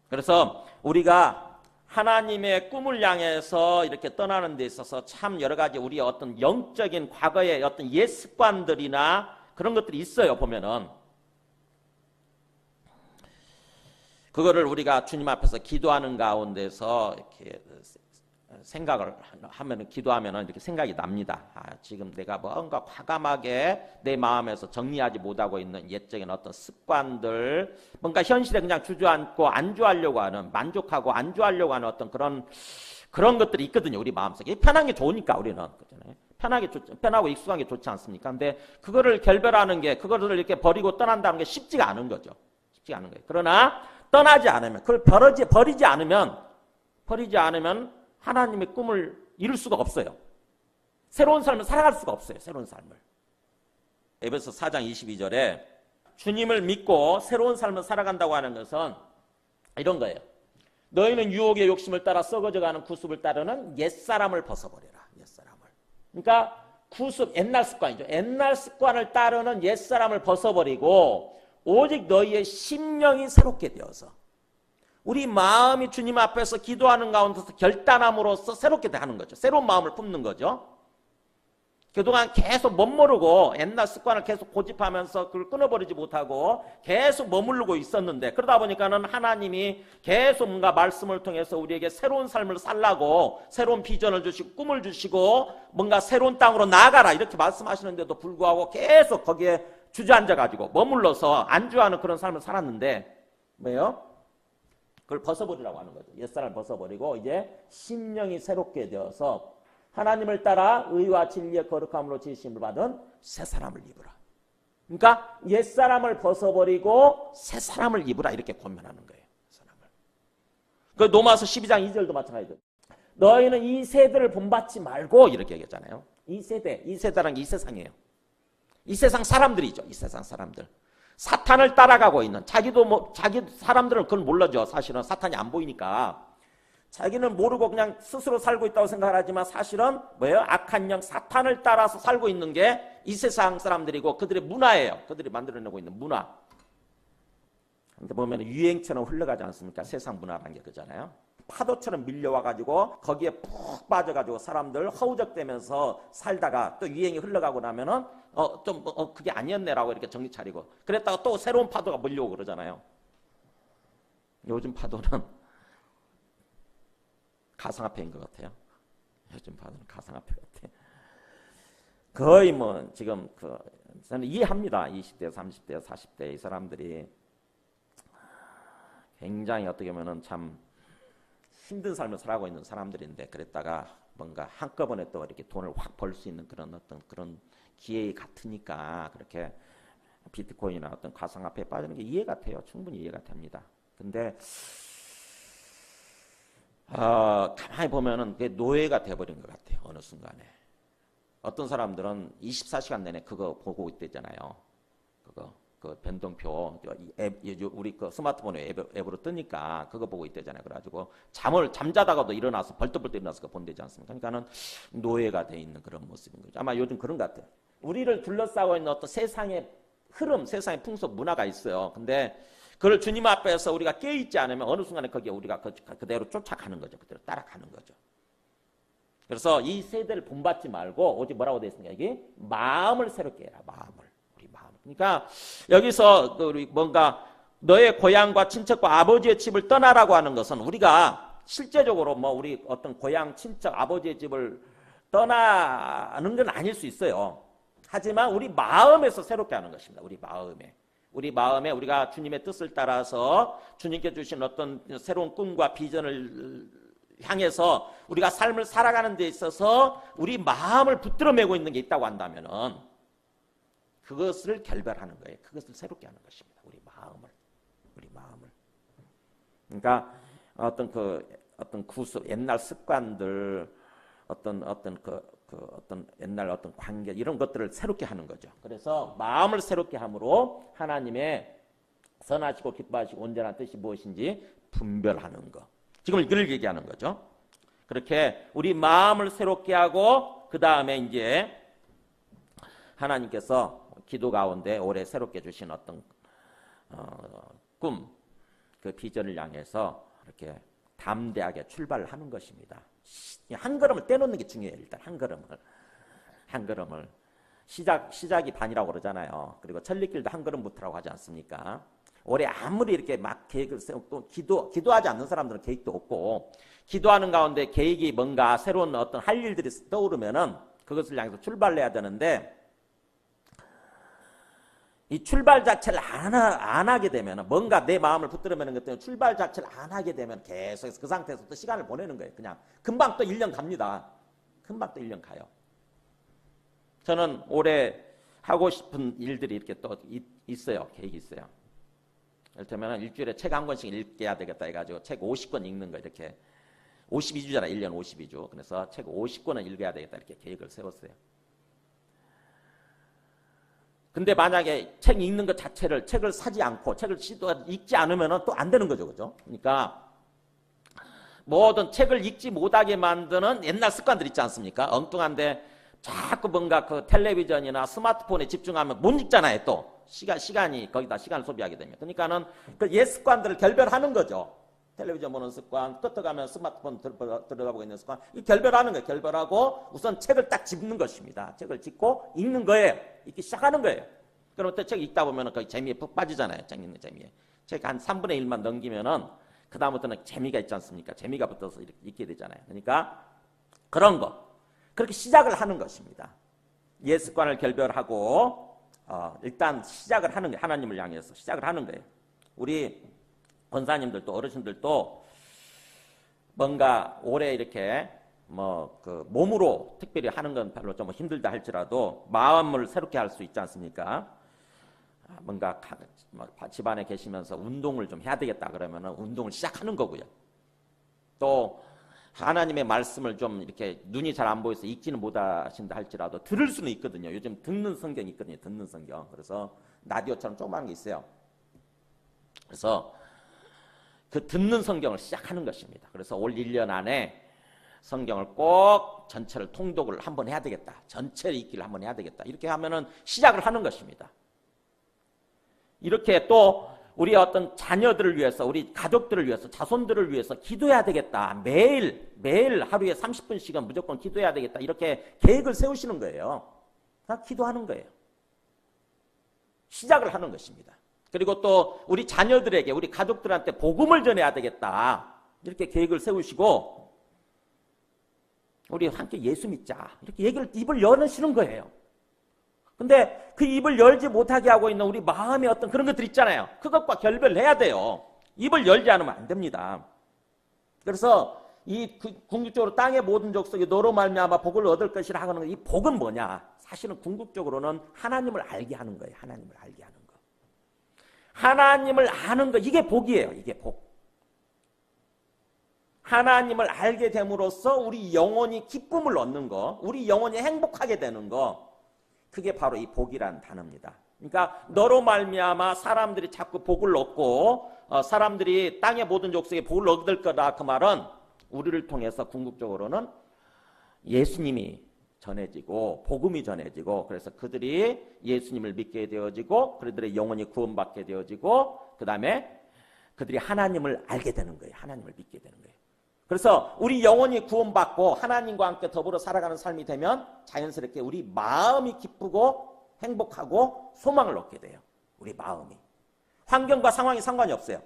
그래서 우리가 하나님의 꿈을 향해서 이렇게 떠나는 데 있어서 참 여러 가지 우리의 어떤 영적인 과거의 어떤 옛 습관들이나 그런 것들이 있어요. 보면은 그거를 우리가 주님 앞에서 기도하는 가운데서 이렇게 생각을 하면은, 기도하면은 이렇게 생각이 납니다. 지금 내가 뭔가 과감하게 내 마음에서 정리하지 못하고 있는 옛적인 어떤 습관들, 뭔가 현실에 그냥 주저앉고 안주하려고 하는, 만족하고 안주하려고 하는 어떤 그런 것들이 있거든요. 우리 마음속에. 편한 게 좋으니까 우리는. 그렇잖아요. 편하고 익숙한 게 좋지 않습니까? 근데 그거를 결별하는 게, 그거를 이렇게 버리고 떠난다는 게 쉽지가 않은 거죠. 쉽지가 않은 거예요. 그러나 떠나지 않으면, 그걸 버리지 않으면 하나님의 꿈을 이룰 수가 없어요. 새로운 삶을 살아갈 수가 없어요. 새로운 삶을. 에베소 4장 22절에 주님을 믿고 새로운 삶을 살아간다고 하는 것은 이런 거예요. 너희는 유혹의 욕심을 따라 썩어져가는 구습을 따르는 옛사람을 벗어버려라. 옛사람을. 그러니까 구습, 옛날 습관이죠. 옛날 습관을 따르는 옛사람을 벗어버리고 오직 너희의 심령이 새롭게 되어서, 우리 마음이 주님 앞에서 기도하는 가운데서 결단함으로써 새롭게 하는 거죠. 새로운 마음을 품는 거죠. 그동안 계속 멋모르고 옛날 습관을 계속 고집하면서 그걸 끊어버리지 못하고 계속 머무르고 있었는데, 그러다 보니까는 하나님이 계속 뭔가 말씀을 통해서 우리에게 새로운 삶을 살라고 새로운 비전을 주시고 꿈을 주시고 뭔가 새로운 땅으로 나아가라 이렇게 말씀하시는데도 불구하고 계속 거기에 주저앉아가지고 머물러서 안주하는 그런 삶을 살았는데, 뭐예요? 그걸 벗어버리라고 하는 거죠. 옛사람을 벗어버리고 이제 심령이 새롭게 되어서 하나님을 따라 의와 진리의 거룩함으로 지으심을 받은 새 사람을 입으라. 그러니까 옛사람을 벗어버리고 새 사람을 입으라 이렇게 권면하는 거예요. 사람을. 그 로마서 12장 2절도 마찬가지죠. 너희는 이 세대를 본받지 말고 이렇게 얘기했잖아요. 이 세대라는 게 이 세상이에요. 이 세상 사람들이죠. 이 세상 사람들. 사탄을 따라가고 있는, 자기 사람들은 그걸 몰라죠. 사실은 사탄이 안 보이니까. 자기는 모르고 그냥 스스로 살고 있다고 생각을 하지만 사실은 뭐예요? 악한 영 사탄을 따라서 살고 있는 게 이 세상 사람들이고 그들의 문화예요. 그들이 만들어내고 있는 문화. 근데 보면 유행처럼 흘러가지 않습니까? 세상 문화라는 게 그잖아요. 파도처럼 밀려와가지고 거기에 푹 빠져가지고 사람들 허우적대면서 살다가 또 유행이 흘러가고 나면은 그게 아니었네라고 이렇게 정신 차리고 그랬다가 또 새로운 파도가 몰려오고 그러잖아요. 요즘 파도는 가상화폐인 것 같아요. 요즘 파도는 가상화폐 같아요. 거의 뭐 지금 저는 이해합니다. 20대, 30대, 40대 이 사람들이 굉장히 어떻게 보면은 참 힘든 삶을 살아가고 있는 사람들인데, 그랬다가 뭔가 한꺼번에 또 이렇게 돈을 확 벌 수 있는 그런 기회 같으니까 그렇게 비트코인이나 어떤 가상화폐에 빠지는 게 이해가 돼요. 충분히 이해가 됩니다. 근데 가만히 보면은 그게 노예가 돼버린 것 같아요. 어느 순간에. 어떤 사람들은 24시간 내내 그거 보고 있대잖아요. 그 변동표 우리 그 스마트폰에 앱으로 뜨니까 그거 보고 있대잖아요. 그래가지고 잠자다가도 일어나서 벌떡벌떡 일어나서 그거 본대지 않습니까? 그러니까는 노예가 돼 있는 그런 모습인 거죠. 아마 요즘 그런 것 같아요. 우리를 둘러싸고 있는 어떤 세상의 흐름, 세상의 풍속, 문화가 있어요. 근데 그걸 주님 앞에서 우리가 깨어있지 않으면 어느 순간에 거기에 우리가 그대로 쫓아가는 거죠. 그대로 따라가는 거죠. 그래서 이 세대를 본받지 말고 오직 뭐라고 되어 있습니까? 여기 마음을 새롭게 해라. 우리 마음. 그러니까 여기서 우리 뭔가 너의 고향과 친척과 아버지의 집을 떠나라고 하는 것은 우리가 실제적으로 뭐 우리 어떤 고향, 친척, 아버지의 집을 떠나는 건 아닐 수 있어요. 하지만 우리 마음에서 새롭게 하는 것입니다. 우리 마음에. 우리 마음에 우리가 주님의 뜻을 따라서 주님께 주신 어떤 새로운 꿈과 비전을 향해서 우리가 삶을 살아가는 데 있어서 우리 마음을 붙들어 매고 있는 게 있다고 한다면은 그것을 결별하는 거예요. 그것을 새롭게 하는 것입니다. 우리 마음을. 그러니까 어떤 구습, 옛날 습관들, 어떤 옛날 어떤 관계 이런 것들을 새롭게 하는 거죠. 그래서 마음을 새롭게 함으로 하나님의 선하시고 기뻐하시고 온전한 뜻이 무엇인지 분별하는 거. 지금 이걸 얘기하는 거죠. 그렇게 우리 마음을 새롭게 하고 그 다음에 이제 하나님께서 기도 가운데 올해 새롭게 주신 어떤 꿈, 그 비전을 향해서 이렇게 담대하게 출발을 하는 것입니다. 한 걸음을 떼놓는 게 중요해요. 일단 한 걸음을 시작이 반이라고 그러잖아요. 그리고 천리길도 한 걸음부터라고 하지 않습니까? 올해 아무리 이렇게 막 계획을 세우고 기도하지 않는 사람들은 계획도 없고 기도하는 가운데 계획이 뭔가 새로운 어떤 할 일들이 떠오르면은 그것을 향해서 출발을 해야 되는데 이 출발 자체를 안 하게 되면 뭔가 내 마음을 붙들어매는 것 때문에 출발 자체를 안 하게 되면 계속해서 그 상태에서 또 시간을 보내는 거예요. 그냥 금방 또 1년 갑니다. 금방 또 1년 가요. 저는 올해 하고 싶은 일들이 이렇게 또 있어요. 계획이 있어요. 이를테면 일주일에 책 한 권씩 읽어야 되겠다 해가지고 책 50권 읽는 거 이렇게 52주잖아. 1년 52주. 그래서 책 50권을 읽어야 되겠다 이렇게 계획을 세웠어요. 근데 만약에 책 읽는 것 자체를 책을 사지 않고 책을 읽지 않으면 또 안 되는 거죠. 그죠? 그러니까 뭐든 책을 읽지 못하게 만드는 옛날 습관들 있지 않습니까? 엉뚱한데 자꾸 뭔가 그 텔레비전이나 스마트폰에 집중하면 못 읽잖아요. 또 시간이 거기다 시간을 소비하게 되면. 그러니까는 그 옛 습관들을 결별하는 거죠. 텔레비전 보는 습관, 끄떡하면 스마트폰 들여다보고 있는 습관, 이 결별하는 거예요. 결별하고 우선 책을 딱 집는 것입니다. 책을 집고 읽는 거예요. 읽기 시작하는 거예요. 그럼 또 책 읽다 보면 거의 재미에 푹 빠지잖아요. 책 읽는 재미에. 책 한 3분의 1만 넘기면은 그 다음부터는 재미가 있지 않습니까? 재미가 붙어서 이렇게 읽게 되잖아요. 그러니까 그런 거 그렇게 시작을 하는 것입니다. 옛 습관을 결별하고 일단 시작을 하는 거예요. 하나님을 향해서 시작을 하는 거예요. 우리 권사님들도 어르신들도 뭔가 올해 이렇게 그 몸으로 특별히 하는 건 별로 좀 힘들다 할지라도 마음을 새롭게 할 수 있지 않습니까? 뭔가 집안에 계시면서 운동을 좀 해야 되겠다 그러면 운동을 시작하는 거고요. 또 하나님의 말씀을 좀 이렇게 눈이 잘 안 보여서 읽지는 못하신다 할지라도 들을 수는 있거든요. 요즘 듣는 성경이 있거든요. 듣는 성경. 그래서 라디오처럼 조그마한 게 있어요. 그래서 그 듣는 성경을 시작하는 것입니다. 그래서 올 1년 안에 성경을 꼭 전체를 통독을 한번 해야 되겠다. 전체를 읽기를 한번 해야 되겠다. 이렇게 하면은 시작을 하는 것입니다. 이렇게 또 우리 어떤 자녀들을 위해서, 우리 가족들을 위해서, 자손들을 위해서 기도해야 되겠다. 매일 하루에 30분씩은 무조건 기도해야 되겠다. 이렇게 계획을 세우시는 거예요. 다 기도하는 거예요. 시작을 하는 것입니다. 그리고 또 우리 자녀들에게, 우리 가족들한테 복음을 전해야 되겠다. 이렇게 계획을 세우시고 우리 함께 예수 믿자. 이렇게 입을 열으시는 거예요. 근데 그 입을 열지 못하게 하고 있는 우리 마음의 어떤 그런 것들 있잖아요. 그것과 결별해야 돼요. 입을 열지 않으면 안 됩니다. 그래서 이 궁극적으로 땅의 모든 족속이 너로 말미암아 복을 얻을 것이라 하는 이 복은 뭐냐? 사실은 궁극적으로는 하나님을 알게 하는 거예요. 하나님을 알게 하는 거. 하나님을 아는 거, 이게 복이에요. 이게 복. 하나님을 알게 됨으로써 우리 영혼이 기쁨을 얻는 거, 우리 영혼이 행복하게 되는 거, 그게 바로 이 복이라는 단어입니다. 그러니까 너로 말미암아 사람들이 자꾸 복을 얻고 사람들이 땅의 모든 족속에 복을 얻을 거다. 그 말은 우리를 통해서 궁극적으로는 예수님이 전해지고 복음이 전해지고 그래서 그들이 예수님을 믿게 되어지고 그들의 영혼이 구원받게 되어지고 그 다음에 그들이 하나님을 알게 되는 거예요. 하나님을 믿게 되는 거예요. 그래서 우리 영혼이 구원받고 하나님과 함께 더불어 살아가는 삶이 되면 자연스럽게 우리 마음이 기쁘고 행복하고 소망을 얻게 돼요. 우리 마음이. 환경과 상황이 상관이 없어요.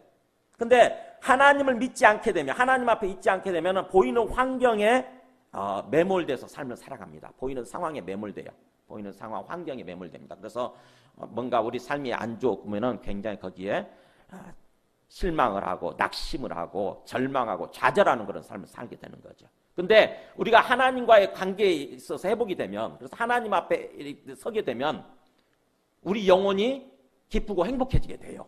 근데 하나님을 믿지 않게 되면, 하나님 앞에 있지 않게 되면 보이는 환경에 매몰돼서 삶을 살아갑니다. 보이는 상황에 매몰돼요. 보이는 상황, 환경에 매몰됩니다. 그래서 뭔가 우리 삶이 안 좋으면은 굉장히 거기에 실망을 하고 낙심을 하고 절망하고 좌절하는 그런 삶을 살게 되는 거죠. 근데 우리가 하나님과의 관계에 있어서 회복이 되면, 그래서 하나님 앞에 서게 되면 우리 영혼이 기쁘고 행복해지게 돼요.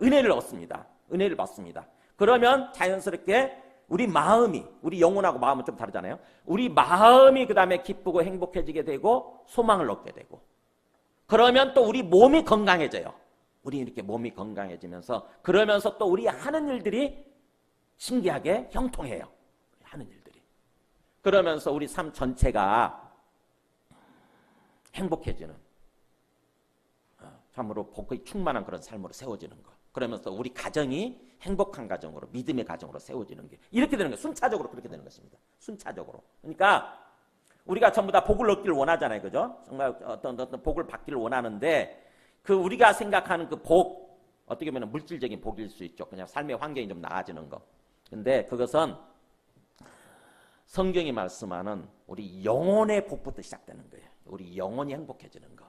은혜를 얻습니다. 은혜를 받습니다. 그러면 자연스럽게 우리 마음이, 우리 영혼하고 마음은 좀 다르잖아요. 우리 마음이 그 다음에 기쁘고 행복해지게 되고 소망을 얻게 되고, 그러면 또 우리 몸이 건강해져요. 우리 이렇게 몸이 건강해지면서, 그러면서 또 우리 하는 일들이 신기하게 형통해요. 하는 일들이. 그러면서 우리 삶 전체가 행복해지는, 참으로 복이 충만한 그런 삶으로 세워지는 거. 그러면서 우리 가정이 행복한 가정으로, 믿음의 가정으로 세워지는 게 이렇게 되는 거예요. 순차적으로 그렇게 되는 것입니다. 순차적으로. 그러니까 우리가 전부 다 복을 얻기를 원하잖아요. 그죠? 정말 어떤 복을 받기를 원하는데, 그 우리가 생각하는 그 복, 어떻게 보면 물질적인 복일 수 있죠. 그냥 삶의 환경이 좀 나아지는 거. 근데 그것은 성경이 말씀하는 우리 영혼의 복부터 시작되는 거예요. 우리 영혼이 행복해지는 거.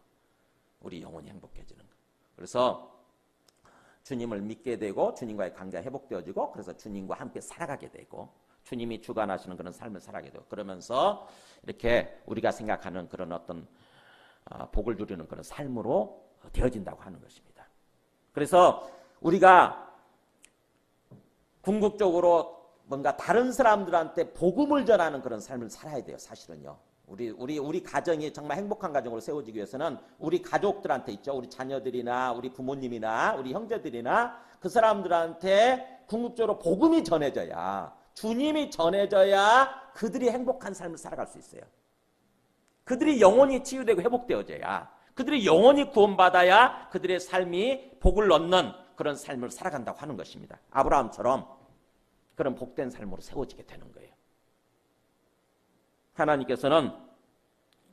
우리 영혼이 행복해지는 거. 그래서 주님을 믿게 되고 주님과의 관계가 회복되어지고, 그래서 주님과 함께 살아가게 되고, 주님이 주관하시는 그런 삶을 살아가게 되고, 그러면서 이렇게 우리가 생각하는 그런 어떤 복을 누리는 그런 삶으로 되어진다고 하는 것입니다. 그래서 우리가 궁극적으로 뭔가 다른 사람들한테 복음을 전하는 그런 삶을 살아야 돼요. 사실은요. 우리 가정이 정말 행복한 가정으로 세워지기 위해서는 우리 가족들한테 있죠. 우리 자녀들이나 우리 부모님이나 우리 형제들이나 그 사람들한테 궁극적으로 복음이 전해져야, 주님이 전해져야 그들이 행복한 삶을 살아갈 수 있어요. 그들이 영혼이 치유되고 회복되어져야, 그들이 영혼이 구원받아야 그들의 삶이 복을 얻는 그런 삶을 살아간다고 하는 것입니다. 아브라함처럼 그런 복된 삶으로 세워지게 되는 거예요. 하나님께서는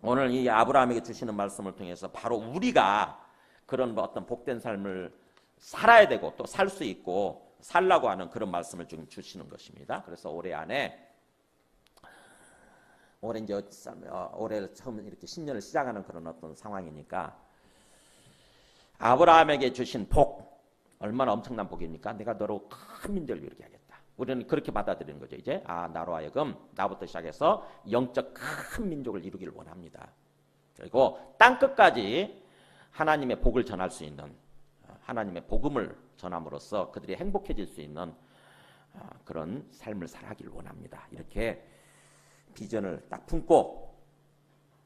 오늘 이 아브라함에게 주시는 말씀을 통해서 바로 우리가 그런 어떤 복된 삶을 살아야 되고 또 살 수 있고 살라고 하는 그런 말씀을 지금 주시는 것입니다. 그래서 올해 안에, 올해 이제 올해 처음 이렇게 신년을 시작하는 그런 어떤 상황이니까, 아브라함에게 주신 복, 얼마나 엄청난 복입니까? 내가 너로 큰 민족을 이루게 하겠다. 우리는 그렇게 받아들이는 거죠. 이제 나로 하여금, 나부터 시작해서 영적 큰 민족을 이루기를 원합니다. 그리고 땅끝까지 하나님의 복을 전할 수 있는, 하나님의 복음을 전함으로써 그들이 행복해질 수 있는 그런 삶을 살아가기를 원합니다. 이렇게 비전을 딱 품고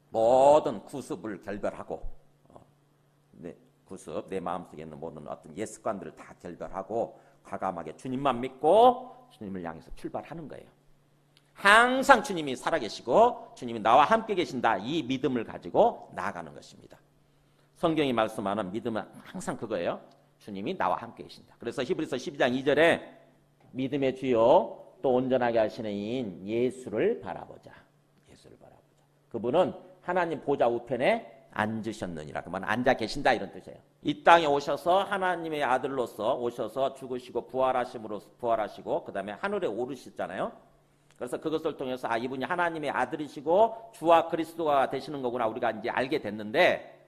모든 구습을 결별하고, 내 마음속에 있는 모든 어떤 옛 습관들을 다 결별하고 과감하게 주님만 믿고 주님을 향해서 출발하는 거예요. 항상 주님이 살아계시고 주님이 나와 함께 계신다, 이 믿음을 가지고 나아가는 것입니다. 성경이 말씀하는 믿음은 항상 그거예요. 주님이 나와 함께 계신다. 그래서 히브리서 12장 2절에 믿음의 주요 또 온전하게 하시는 이인 예수를 바라보자. 예수를 바라보자. 그분은 하나님 보좌 우편에 앉으셨느니라. 그러면 앉아 계신다, 이런 뜻이에요. 이 땅에 오셔서 하나님의 아들로서 오셔서 죽으시고 부활하시고 그 다음에 하늘에 오르셨잖아요. 그래서 그것을 통해서 이분이 하나님의 아들이시고 주와 그리스도가 되시는 거구나 우리가 이제 알게 됐는데,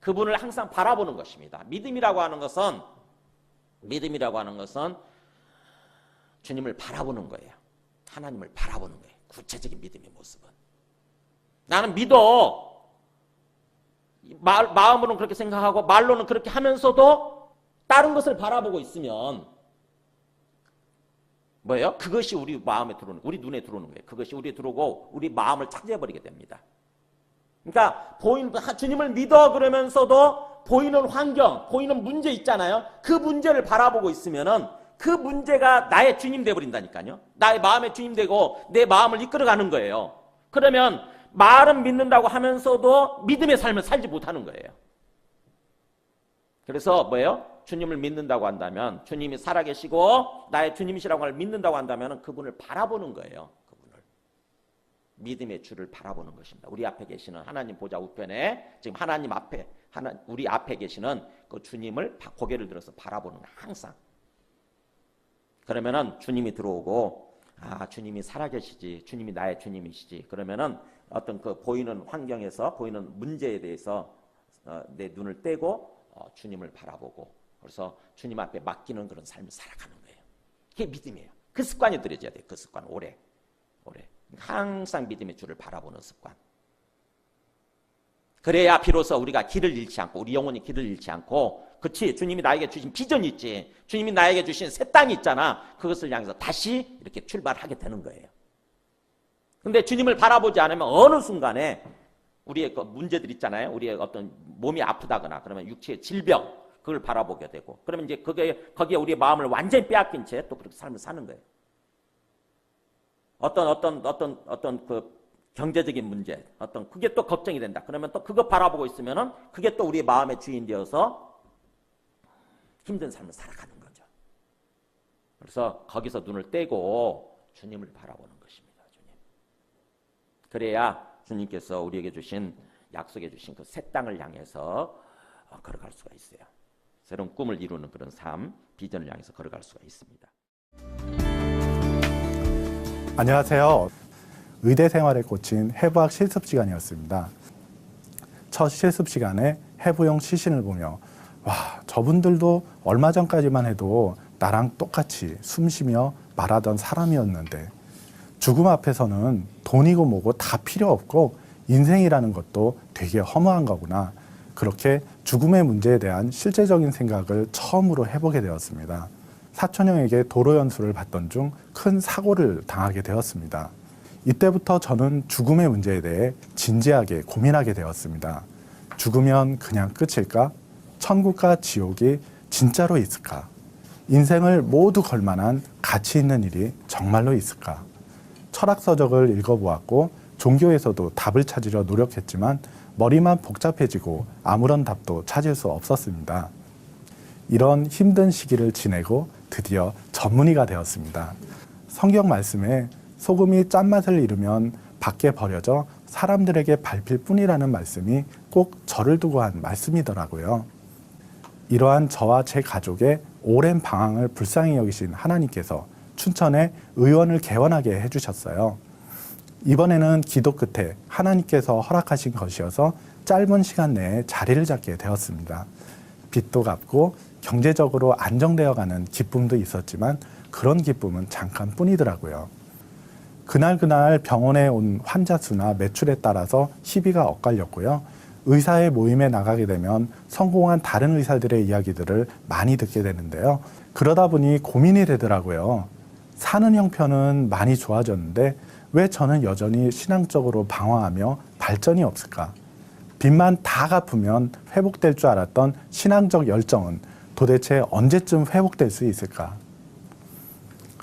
그분을 항상 바라보는 것입니다. 믿음이라고 하는 것은 주님을 바라보는 거예요. 하나님을 바라보는 거예요. 구체적인 믿음의 모습은. 나는 믿어. 마음으로는 그렇게 생각하고 말로는 그렇게 하면서도 다른 것을 바라보고 있으면 뭐예요? 그것이 우리 마음에 들어오는, 우리 눈에 들어오는 거예요. 그것이 우리에 들어오고 우리 마음을 차지해버리게 됩니다. 그러니까 주님을 믿어 그러면서도 보이는 환경, 보이는 문제 있잖아요. 그 문제를 바라보고 있으면은 그 문제가 나의 주님 되어버린다니까요. 나의 마음의 주님 되고 내 마음을 이끌어가는 거예요. 그러면 말은 믿는다고 하면서도 믿음의 삶을 살지 못하는 거예요. 그래서 뭐예요? 주님을 믿는다고 한다면, 주님이 살아계시고 나의 주님이시라고 를 믿는다고 한다면 그분을 바라보는 거예요. 그분을. 믿음의 주를 바라보는 것입니다. 우리 앞에 계시는 하나님 보좌 우편에, 지금 하나님 앞에, 우리 앞에 계시는 그 주님을 고개를 들어서 바라보는 거예요. 항상. 그러면은 주님이 들어오고, 주님이 살아계시지, 주님이 나의 주님이시지, 그러면은 어떤 그 보이는 환경에서 보이는 문제에 대해서 내 눈을 떼고 주님을 바라보고 그래서 주님 앞에 맡기는 그런 삶을 살아가는 거예요. 그게 믿음이에요. 그 습관이 들여져야 돼요. 그 습관 오래. 항상 믿음의 주를 바라보는 습관. 그래야 비로소 우리가 길을 잃지 않고 우리 영혼이 길을 잃지 않고 그치 주님이 나에게 주신 비전이 있지. 주님이 나에게 주신 새 땅이 있잖아. 그것을 향해서 다시 이렇게 출발하게 되는 거예요. 근데 주님을 바라보지 않으면 어느 순간에 우리의 그 문제들 있잖아요. 우리의 어떤 몸이 아프다거나 그러면 육체의 질병 그걸 바라보게 되고 그러면 이제 거기에 우리의 마음을 완전히 빼앗긴 채 또 그렇게 삶을 사는 거예요. 어떤 그 경제적인 문제, 그게 또 걱정이 된다. 그러면 또 그거 바라보고 있으면은 그게 또 우리의 마음의 주인 되어서 힘든 삶을 살아가는 거죠. 그래서 거기서 눈을 떼고 주님을 바라보는 것입니다. 주님. 그래야 주님께서 우리에게 주신 약속해 주신 그 새 땅을 향해서 걸어갈 수가 있어요. 새로운 꿈을 이루는 그런 삶, 비전을 향해서 걸어갈 수가 있습니다.
안녕하세요. 의대 생활에 꽂힌 해부학 실습 시간이었습니다. 첫 실습 시간에 해부용 시신을 보며 와, 저분들도 얼마 전까지만 해도 나랑 똑같이 숨쉬며 말하던 사람이었는데 죽음 앞에서는 돈이고 뭐고 다 필요 없고 인생이라는 것도 되게 허무한 거구나. 그렇게 죽음의 문제에 대한 실제적인 생각을 처음으로 해보게 되었습니다. 사촌형에게 도로 연수를 받던 중 큰 사고를 당하게 되었습니다. 이때부터 저는 죽음의 문제에 대해 진지하게 고민하게 되었습니다. 죽으면 그냥 끝일까? 천국과 지옥이 진짜로 있을까? 인생을 모두 걸 만한 가치 있는 일이 정말로 있을까? 철학서적을 읽어보았고 종교에서도 답을 찾으려 노력했지만 머리만 복잡해지고 아무런 답도 찾을 수 없었습니다. 이런 힘든 시기를 지내고 드디어 전문의가 되었습니다. 성경 말씀에 소금이 짠맛을 잃으면 밖에 버려져 사람들에게 밟힐 뿐이라는 말씀이 꼭 저를 두고 한 말씀이더라고요. 이러한 저와 제 가족의 오랜 방황을 불쌍히 여기신 하나님께서 춘천에 의원을 개원하게 해주셨어요. 이번에는 기도 끝에 하나님께서 허락하신 것이어서 짧은 시간 내에 자리를 잡게 되었습니다. 빚도 갚고 경제적으로 안정되어가는 기쁨도 있었지만 그런 기쁨은 잠깐뿐이더라고요. 그날 병원에 온 환자 수나 매출에 따라서 희비가 엇갈렸고요. 의사의 모임에 나가게 되면 성공한 다른 의사들의 이야기들을 많이 듣게 되는데요. 그러다 보니 고민이 되더라고요. 사는 형편은 많이 좋아졌는데 왜 저는 여전히 신앙적으로 방황하며 발전이 없을까? 빚만 다 갚으면 회복될 줄 알았던 신앙적 열정은 도대체 언제쯤 회복될 수 있을까?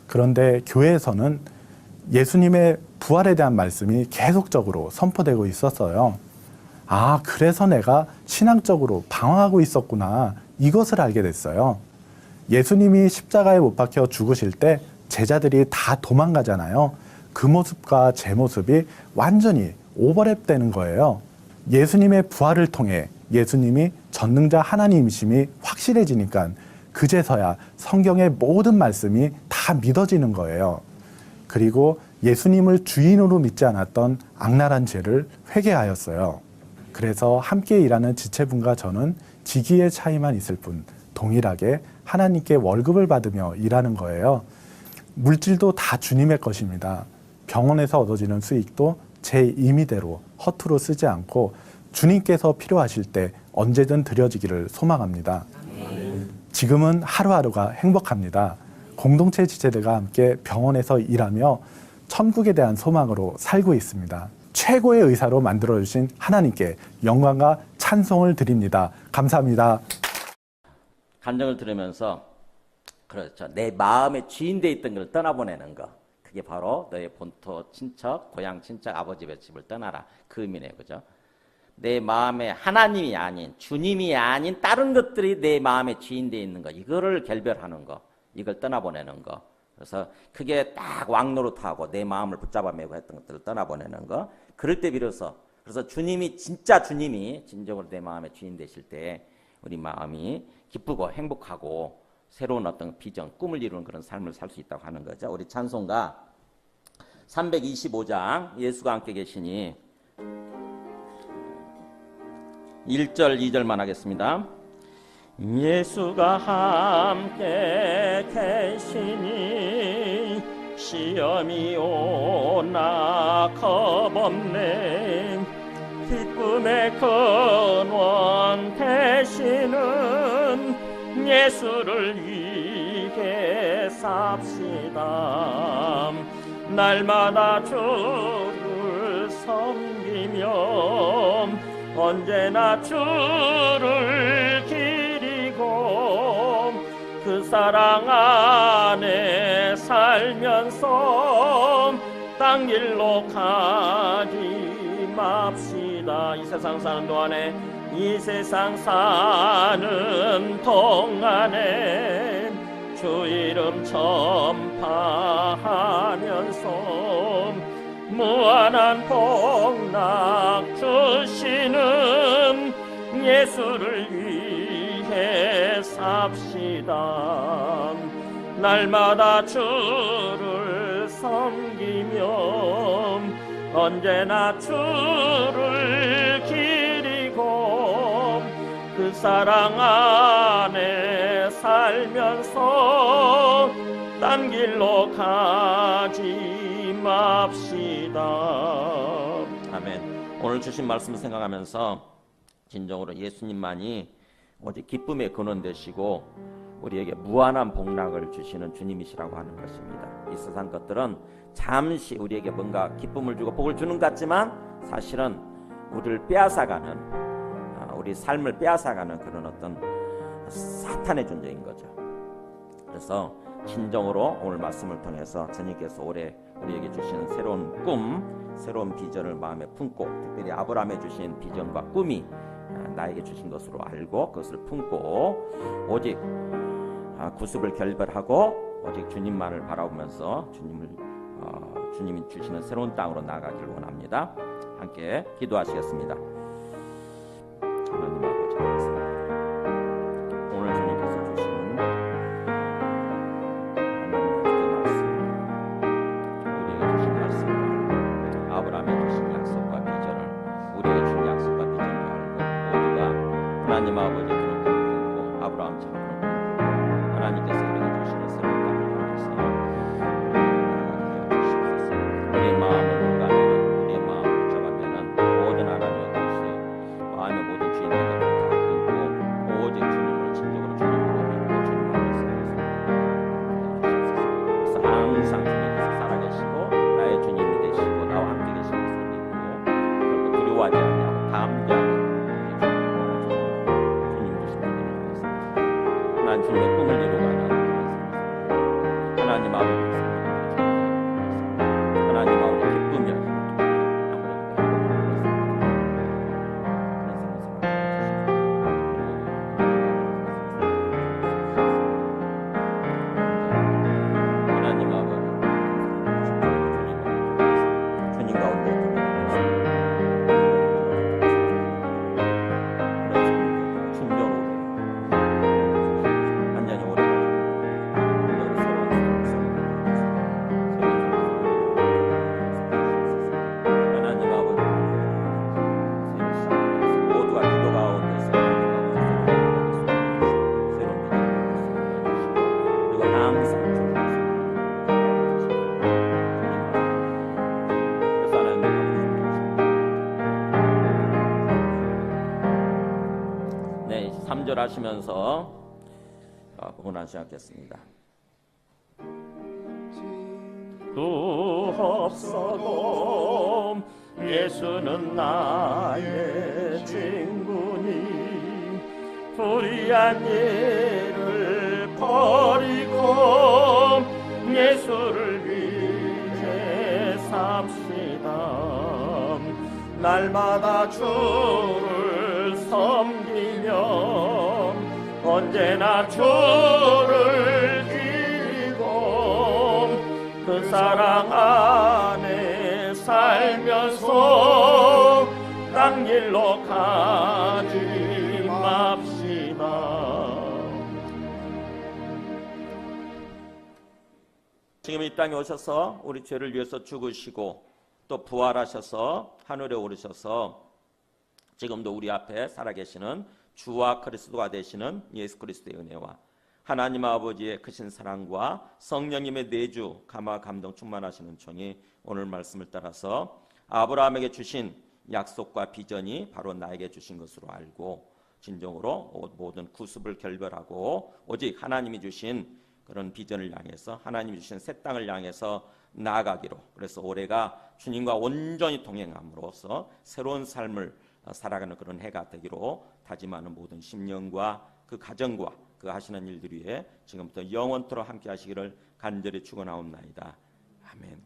그런데 교회에서는 예수님의 부활에 대한 말씀이 계속적으로 선포되고 있었어요. 아, 그래서 내가 신앙적으로 방황하고 있었구나. 이것을 알게 됐어요. 예수님이 십자가에 못 박혀 죽으실 때 제자들이 다 도망가잖아요. 그 모습과 제 모습이 완전히 오버랩 되는 거예요. 예수님의 부활을 통해 예수님이 전능자 하나님이심이 확실해지니까 그제서야 성경의 모든 말씀이 다 믿어지는 거예요. 그리고 예수님을 주인으로 믿지 않았던 악랄한 죄를 회개하였어요. 그래서 함께 일하는 지체분과 저는 직위의 차이만 있을 뿐 동일하게 하나님께 월급을 받으며 일하는 거예요. 물질도 다 주님의 것입니다. 병원에서 얻어지는 수익도 제 임의대로 허투루 쓰지 않고 주님께서 필요하실 때 언제든 드려지기를 소망합니다. 지금은 하루하루가 행복합니다. 공동체 지체들과 함께 병원에서 일하며 천국에 대한 소망으로 살고 있습니다. 최고의 의사로 만들어주신 하나님께 영광과 찬송을 드립니다. 감사합니다.
간증을 들으면서 그렇죠. 내 마음에 주인되어 있던 걸 떠나보내는 거. 그게 바로 너의 본토 친척, 고향 친척, 아버지 집을 떠나라. 그 의미네요. 그죠? 내 마음에 하나님이 아닌 주님이 아닌 다른 것들이 내 마음에 주인되어 있는 거. 이거를 결별하는 거. 이걸 떠나보내는 거. 그래서 그게 딱 왕노릇하고 내 마음을 붙잡아 매고 했던 것들을 떠나보내는 거. 그럴 때 비로소 그래서 진짜 주님이 진정으로 내 마음의 주인 되실 때 우리 마음이 기쁘고 행복하고 새로운 어떤 비전, 꿈을 이루는 그런 삶을 살 수 있다고 하는 거죠. 우리 찬송가 325장 예수가 함께 계시니 1절 2절만 하겠습니다. 예수가 함께 계시니 시험이 오나 겁없네. 기쁨의 근원 되시는 예수를 위해 삽시다. 날마다 주를 섬기며 언제나 주를 기리고 그 사랑 안에 살면서 땅 길로 가지 맙시다. 이 세상 사는 동안에 주 이름 전파하면서 무한한 복락 주시는 예수를 위해 삽시다. 날마다 주를 섬기며 언제나 주를 기리고 그 사랑 안에 살면서 딴 길로 가지 맙시다. 아멘. 오늘 주신 말씀 생각하면서 진정으로 예수님만이 오직 기쁨의 근원 되시고 우리에게 무한한 복락을 주시는 주님이시라고 하는 것입니다. 이 세상 것들은 잠시 우리에게 뭔가 기쁨을 주고 복을 주는 것 같지만 사실은 우리를 빼앗아가는, 우리 삶을 빼앗아가는 그런 어떤 사탄의 존재인 거죠. 그래서 진정으로 오늘 말씀을 통해서 주님께서 올해 우리에게 주시는 새로운 꿈, 새로운 비전을 마음에 품고, 특별히 아브라함에 주신 비전과 꿈이 나에게 주신 것으로 알고 그것을 품고 오직 구습을 결별하고 오직 주님만을 바라보면서 주님이 주시는 새로운 땅으로 나아가길 원합니다. 함께 기도하시겠습니다. 하나님 아버지 감사합니다. 오늘 주님께서 주시는 하나님의 말씀, 우리에게 주신 말씀을 아브라함에 주신 약속과 비전을, 우리에게 준 약속과 비전을 알고 모두가 하나님 아버지 그런 꿈을 꾸고 아브라함처럼 하나님께서 우리에게 주시는 새로운 땅을 향해서 나아가게 하시옵소서. 우리의 마음을 울가면, 우리의 마음을 잡아면은 모든 하나님의 뜻이 마음의 모든 주인의 것을 다 끊고 오직 주님을 진정으로 주님으로 믿고 주님 앞에서 주시옵소서. 그래서 항상 주님께서 살아계시고 나의 주님이 되시고 나와 함께 계신 것을 믿고 결코 두려워하지 아니하고 담대하게 주님 주신 것을 위해서 난 주님의 꿈을 이루어가는 하나님 아버지 하나님 아버지 기쁘며 하나님 아버지 주님 가운데 진정으로 완전히 오래 하나님 아버지 모두가 기도 가운데서 새로운 그리고 항상 그래서 하나님 네, 3절 하시면서 복은 시작하겠습니다. 구 없어도 예수는 나의 친구니 불의한 일을 버리고 예수를 위해 삽시다. 날마다 주를 섬기며 언제나 주를 기리고 그 사랑 안에 살면서 딴 길로 가지 맙시다. 지금 이 땅에 오셔서 우리 죄를 위해서 죽으시고 또 부활하셔서 하늘에 오르셔서 지금도 우리 앞에 살아계시는 주와 그리스도가 되시는 예수 그리스도의 은혜와 하나님 아버지의 크신 사랑과 성령님의 내주 감화 감동 충만하시는 총이 오늘 말씀을 따라서 아브라함에게 주신 약속과 비전이 바로 나에게 주신 것으로 알고 진정으로 모든 구습을 결별하고 오직 하나님이 주신 그런 비전을 향해서 하나님이 주신 새 땅을 향해서 나아가기로, 그래서 올해가 주님과 온전히 동행함으로써 새로운 삶을 살아가는 그런 해가 되기로 다짐하는 모든 심령과 그 가정과 그 하시는 일들 위해 지금부터 영원토록 함께 하시기를 간절히 축원하옵나이다. 아멘.